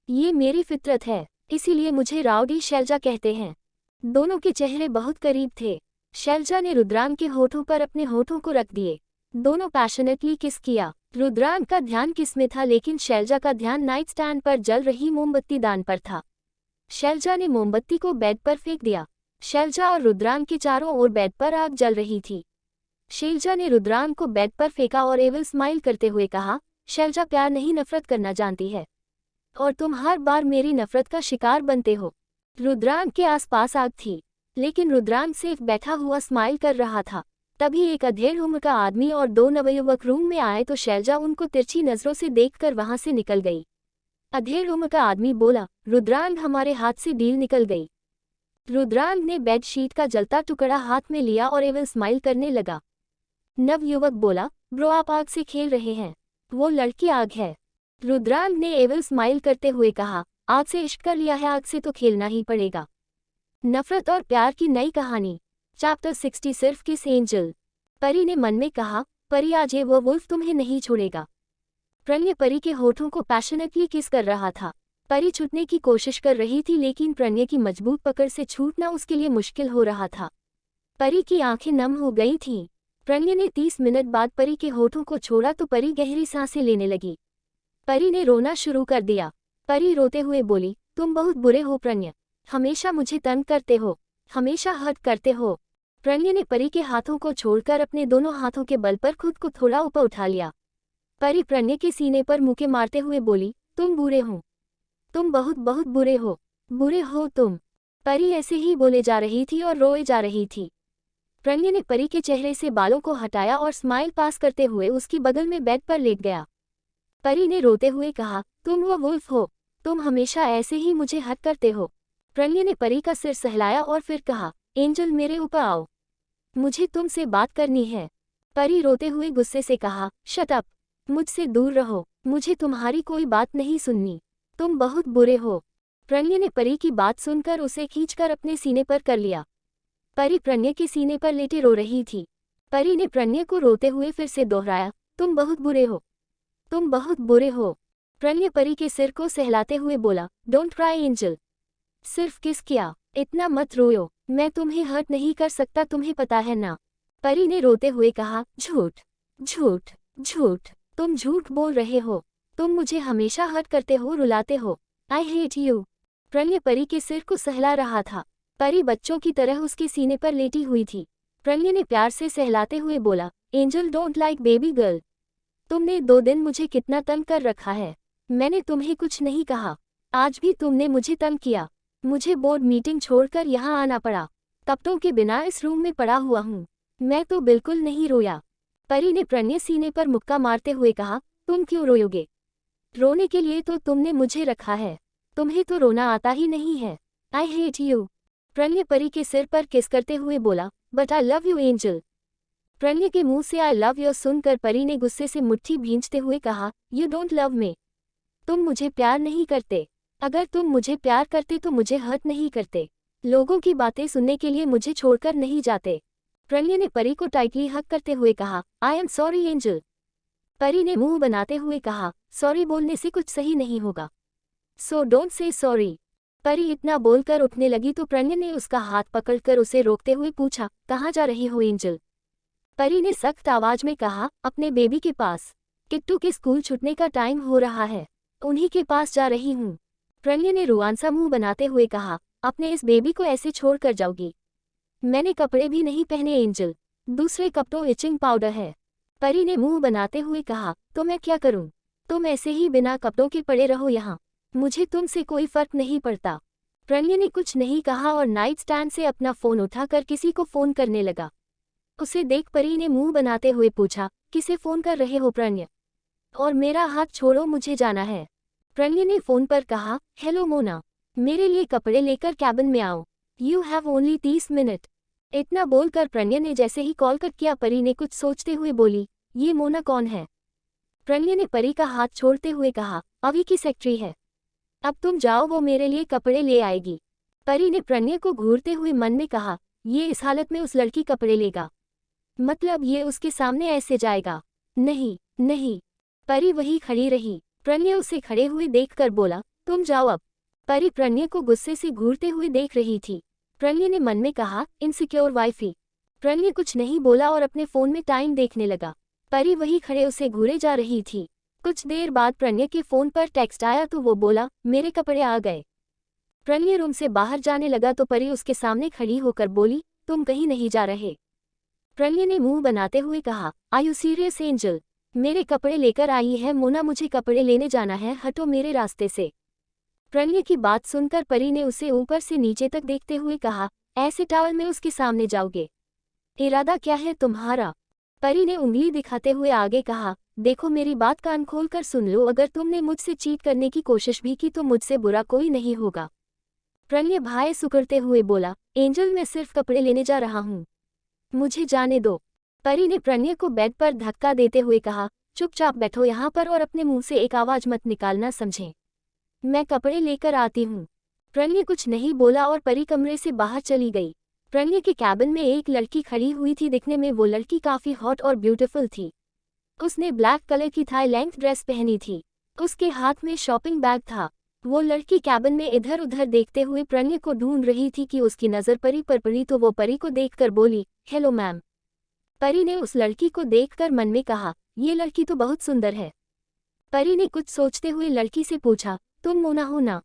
ये मेरी फितरत है, इसीलिए मुझे राउडी शैलजा कहते हैं। दोनों के चेहरे बहुत करीब थे। शैलजा ने रुद्रांग के होठों पर अपने होठों को रख दिए। दोनों पैशनेटली किस किया। रुद्रांग का ध्यान किस में था लेकिन शैलजा का ध्यान नाइट स्टैंड पर जल रही मोमबत्ती दान पर था। शैलजा ने मोमबत्ती को बेड पर फेंक दिया। शैलजा और रुद्रांग के चारों ओर बेड पर आग जल रही थी। शैलजा ने रुद्रांग को बेड पर फेंका और एविल स्माइल करते हुए कहा, शैलजा प्यार नहीं नफरत करना जानती है, और तुम हर बार मेरी नफरत का शिकार बनते हो। रुद्रांग के आसपास आग थी, लेकिन रुद्रांग सिर्फ बैठा हुआ स्माइल कर रहा था। तभी एक अधेड़ उम्र का आदमी और दो नवयुवक रूम में आए तो शैलजा उनको तिरछी नजरों से देखकर वहां से निकल गई। अधेड़ उम्र का आदमी बोला, रुद्रांग हमारे हाथ से डील निकल गई। रुद्रांग ने बेडशीट का जलता टुकड़ा हाथ में लिया और एविल स्माइल करने लगा। नवयुवक बोला, ब्रो आप आग से खेल रहे हैं। वो लड़की आग है। रुद्रांग ने एविल स्माइल करते हुए कहा, आग से इश्क कर लिया है, आग से तो खेलना ही पड़ेगा। नफरत और प्यार की नई कहानी। चैप्टर 60 सिर्फ किस एंजल। परी ने मन में कहा, परी आज ये वो वुल्फ तुम्हें नहीं छोड़ेगा। प्रणय परी के होठों को पैशनेटली किस कर रहा था। परी छूटने की कोशिश कर रही थी लेकिन प्रणय की मजबूत पकड़ से छूटना उसके लिए मुश्किल हो रहा था। परी की आंखें नम हो गई थीं। प्रणय ने 30 मिनट बाद परी के होठों को छोड़ा तो परी गहरी सांसें लेने लगी। परी ने रोना शुरू कर दिया। परी रोते हुए बोली, तुम बहुत बुरे हो प्रणय, हमेशा मुझे तंग करते हो, हमेशा हर्ट करते हो। प्रणय ने परी के हाथों को छोड़कर अपने दोनों हाथों के बल पर खुद को थोड़ा ऊपर उठा लिया। परी प्रणय के सीने पर मुक्के मारते हुए बोली, तुम बुरे हो, तुम बहुत बहुत बुरे हो तुम। परी ऐसे ही बोले जा रही थी और रोए जा रही थी। प्रणय ने परी के चेहरे से बालों को हटाया और स्माइल पास करते हुए उसकी बगल में बेड पर लेट गया। परी ने रोते हुए कहा, तुम वो वुल्फ हो, तुम हमेशा ऐसे ही मुझे हर्ट करते हो। प्रणय ने परी का सिर सहलाया और फिर कहा, एंजल मेरे ऊपर आओ, मुझे तुमसे बात करनी है। परी रोते हुए गुस्से से कहा, शट अप, मुझसे दूर रहो, मुझे तुम्हारी कोई बात नहीं सुननी, तुम बहुत बुरे हो। प्रणय ने परी की बात सुनकर उसे खींचकर अपने सीने पर कर लिया। परी प्रणय के सीने पर लेटे रो रही थी। परी ने प्रणय को रोते हुए फिर से दोहराया, तुम बहुत बुरे हो, तुम बहुत बुरे हो। प्रणय परी के सिर को सहलाते हुए बोला, डोंट क्राई एंजल, सिर्फ किस किया, इतना मत रोयो, मैं तुम्हें हर्ट नहीं कर सकता, तुम्हें पता है ना। परी ने रोते हुए कहा, झूठ झूठ झूठ, तुम झूठ बोल रहे हो, तुम मुझे हमेशा हर्ट करते हो, रुलाते हो, आई हेट यू। प्रणय परी के सिर को सहला रहा था। परी बच्चों की तरह उसके सीने पर लेटी हुई थी। प्रणय ने प्यार से सहलाते हुए बोला, angel don't like baby girl, तुमने 2 दिन मुझे कितना तंग कर रखा है। मैंने तुम्हें कुछ नहीं कहा, आज भी तुमने मुझे तंग किया। मुझे बोर्ड मीटिंग छोड़कर यहाँ आना पड़ा, कपड़ों के बिना इस रूम में पड़ा हुआ हूँ। मैं तो बिल्कुल नहीं रोया। परी ने प्रणय सीने पर मुक्का मारते हुए कहा, तुम क्यों रोयोगे, रोने के लिए तो तुमने मुझे रखा है, तुम्हें तो रोना आता ही नहीं है, आई हेट यू। प्रणय परी के सिर पर किस करते हुए बोला, but I love you angel. Pranay के मुंह से आई लव यू सुनकर परी ने गुस्से से मुट्ठी भींचते हुए कहा, यू डोंट लव मी, तुम मुझे प्यार नहीं करते। अगर तुम मुझे प्यार करते तो मुझे हर्ट नहीं करते, लोगों की बातें सुनने के लिए मुझे छोड़कर नहीं जाते। प्रणय ने परी को टाइटली हक करते हुए कहा, आई एम सॉरी एंजल। परी ने मुंह बनाते हुए कहा, सॉरी बोलने से कुछ सही नहीं होगा, सो डोंट से सॉरी। परी इतना बोलकर उठने लगी तो प्रणय ने उसका हाथ पकड़कर उसे रोकते हुए पूछा, कहाँ जा रही हो एंजल। परी ने सख्त आवाज में कहा, अपने बेबी के पास, किट्टू के स्कूल छूटने का टाइम हो रहा है, उन्हीं के पास जा रही हूँ। प्रणय ने रुआंसा मुंह बनाते हुए कहा, अपने इस बेबी को ऐसे छोड़ कर जाओगी। मैंने कपड़े भी नहीं पहने एंजल, दूसरे कपड़ों इचिंग पाउडर है। परी ने मुंह बनाते हुए कहा, तो मैं क्या करूं, तुम ऐसे ही बिना कपड़ों के पड़े रहो यहाँ, मुझे तुमसे कोई फर्क नहीं पड़ता। प्रणय ने कुछ नहीं कहा और नाइट स्टैंड से अपना फोन उठाकर किसी को फोन करने लगा। उसे देख परी ने मुंह बनाते हुए पूछा, किसे फोन कर रहे हो प्रणय, और मेरा हाथ छोड़ो, मुझे जाना है। प्रणय ने फोन पर कहा, हेलो मोना, मेरे लिए कपड़े लेकर कैबिन में आओ, यू हैव ओनली 30 मिनट। इतना बोलकर प्रणय ने जैसे ही कॉल कट किया परी ने कुछ सोचते हुए बोली, ये मोना कौन है। प्रणय ने परी का हाथ छोड़ते हुए कहा, अभी की सेक्रेटरी है, अब तुम जाओ, वो मेरे लिए कपड़े ले आएगी। परी ने प्रणय को घूरते हुए मन में कहा, ये इस हालत में उस लड़की कपड़े लेगा, मतलब ये उसके सामने ऐसे जाएगा, नहीं नहीं। परी वही खड़ी रही। प्रणय उसे खड़े हुए देखकर बोला, तुम जाओ अब। परी प्रणय को गुस्से से घूरते हुए देख रही थी। प्रणय ने मन में कहा, इनसिक्योर वाइफी। प्रणय कुछ नहीं बोला और अपने फोन में टाइम देखने लगा। परी वही खड़े उसे घूरे जा रही थी। कुछ देर बाद प्रणय के फोन पर टेक्स्ट आया तो वो बोला, मेरे कपड़े आ गए। प्रणय रूम से बाहर जाने लगा तो परी उसके सामने खड़ी होकर बोली, तुम कहीं नहीं जा रहे। प्रणय ने मुंह बनाते हुए कहा, आर यू सीरियस एंजल, मेरे कपड़े लेकर आई है मोना, मुझे कपड़े लेने जाना है, हटो मेरे रास्ते से। प्रणय की बात सुनकर परी ने उसे ऊपर से नीचे तक देखते हुए कहा, ऐसे टावल में उसके सामने जाओगे, इरादा क्या है तुम्हारा। परी ने उंगली दिखाते हुए आगे कहा, देखो मेरी बात कान खोल कर सुन लो, अगर तुमने मुझसे चीट करने की कोशिश भी की तो मुझसे बुरा कोई नहीं होगा। प्रणय भाई सुकड़ते हुए बोला, एंजल मैं सिर्फ कपड़े लेने जा रहा हूँ, मुझे जाने दो। परी ने प्रणय को बेड पर धक्का देते हुए कहा, चुपचाप बैठो यहाँ पर और अपने मुंह से एक आवाज मत निकालना, समझे? मैं कपड़े लेकर आती हूँ। प्रणय कुछ नहीं बोला और परी कमरे से बाहर चली गई। प्रणय के कैबिन में एक लड़की खड़ी हुई थी। दिखने में वो लड़की काफी हॉट और ब्यूटीफुल थी। उसने ब्लैक कलर की थाई लेंथ ड्रेस पहनी थी। उसके हाथ में शॉपिंग बैग था। वो लड़की कैबिन में इधर उधर देखते हुए प्रणय को ढूंढ रही थी कि उसकी नज़र परी पर पड़ी तो वो परी को देखकर बोली, हेलो मैम। परी ने उस लड़की को देखकर मन में कहा, ये लड़की तो बहुत सुंदर है। परी ने कुछ सोचते हुए लड़की से पूछा, तुम मोना हो ना?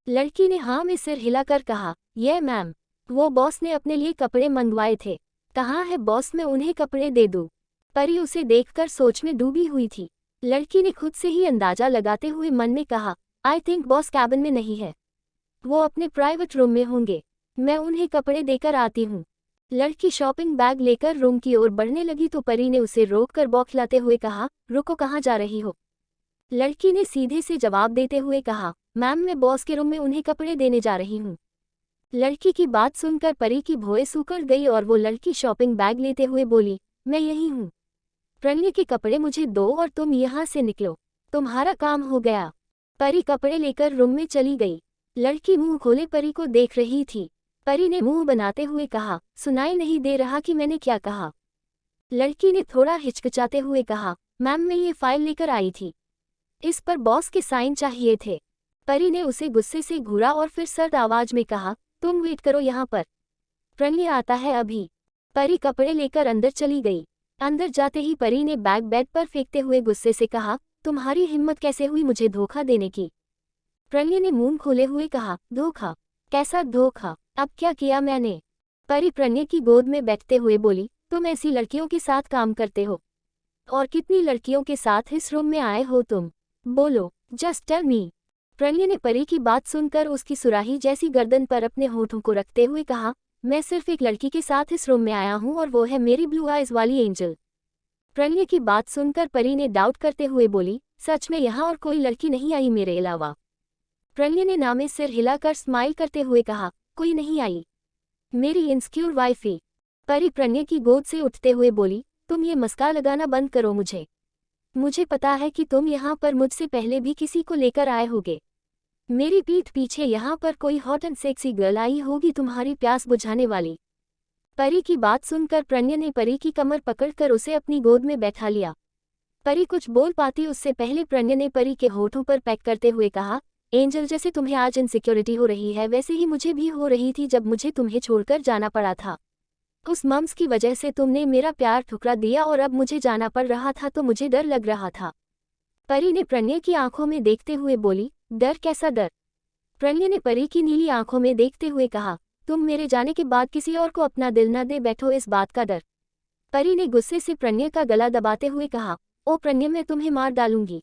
लड़की ने हाँ में सिर हिलाकर कहा, ये मैम। वो बॉस ने अपने लिए कपड़े मंगवाए थे। कहाँ है बॉस, मैं उन्हें कपड़े दे दूँ। परी उसे देखकर सोच में डूबी हुई थी। लड़की ने खुद से ही अंदाजा लगाते हुए मन में कहा, आई थिंक बॉस कैबिन में नहीं है, वो अपने प्राइवेट रूम में होंगे, मैं उन्हें कपड़े देकर आती हूँ। लड़की शॉपिंग बैग लेकर रूम की ओर बढ़ने लगी तो परी ने उसे रोककर बौखलाते हुए कहा, रुको, कहाँ जा रही हो? लड़की ने सीधे से जवाब देते हुए कहा, मैम मैं बॉस के रूम में उन्हें कपड़े देने जा रही हूँ। लड़की की बात सुनकर परी की भौएं सूखड़ गई और वो लड़की शॉपिंग बैग लेते हुए बोली, मैं यही हूँ, प्रणय के कपड़े मुझे दो और तुम यहाँ से निकलो, तुम्हारा काम हो गया। परी कपड़े लेकर रूम में चली गई। लड़की मुंह खोले परी को देख रही थी। परी ने मुंह बनाते हुए कहा, सुनाई नहीं दे रहा कि मैंने क्या कहा? लड़की ने थोड़ा हिचकिचाते हुए कहा, मैम मैं ये फाइल लेकर आई थी, इस पर बॉस के साइन चाहिए थे। परी ने उसे गुस्से से घूरा और फिर सर्द आवाज में कहा, तुम वेट करो यहाँ पर, प्रणय आता है अभी। परी कपड़े लेकर अंदर चली गई। अंदर जाते ही परी ने बैग बेड पर फेंकते हुए गुस्से से कहा, तुम्हारी हिम्मत कैसे हुई मुझे धोखा देने की? प्रणय ने मुंह खोले हुए कहा, धोखा? कैसा धोखा? अब क्या किया मैंने? परी प्रणय की गोद में बैठते हुए बोली, तुम ऐसी लड़कियों के साथ काम करते हो? और कितनी लड़कियों के साथ इस रूम में आए हो तुम? बोलो, जस्ट टेल मी। प्रणय ने परी की बात सुनकर उसकी सुराही जैसी गर्दन पर अपने होठों को रखते हुए कहा, मैं सिर्फ एक लड़की के साथ इस रूम में आया हूँ और वो है मेरी ब्लू आइज वाली एंजल। प्रणय की बात सुनकर परी ने डाउट करते हुए बोली, सच में यहाँ और कोई लड़की नहीं आई मेरे अलावा? प्रणय ने ना में सिर हिलाकर स्माइल करते हुए कहा, कोई नहीं आई, मेरी इनसिक्योर वाइफ ही। परी प्रणय की गोद से उठते हुए बोली, तुम ये मस्का लगाना बंद करो, मुझे पता है कि तुम यहाँ पर मुझसे पहले भी किसी को लेकर आए होगे। मेरी पीठ पीछे यहाँ पर कोई hot and sexy girl I होगी तुम्हारी प्यास बुझाने वाली। परी की बात सुनकर प्रणय ने परी की कमर पकड़कर उसे अपनी गोद में बैठा लिया। परी कुछ बोल पाती उससे पहले प्रणय ने परी के होठों पर पैक करते हुए कहा, एंजल जैसे तुम्हें आज इनसिक्योरिटी हो रही है वैसे ही मुझे भी हो रही थी जब मुझे तुम्हें छोड़कर जाना पड़ा था। उस मम्स की वजह से तुमने मेरा प्यार ठुकरा दिया और अब मुझे जाना पड़ रहा था तो मुझे डर लग रहा था। परी ने प्रणय की आंखों में देखते हुए बोली, डर? कैसा डर? प्रणय ने परी की नीली आंखों में देखते हुए कहा, तुम मेरे जाने के बाद किसी और को अपना दिल न दे बैठो, इस बात का डर। परी ने गुस्से से प्रणय का गला दबाते हुए कहा, ओ प्रणय मैं तुम्हें मार डालूंगी।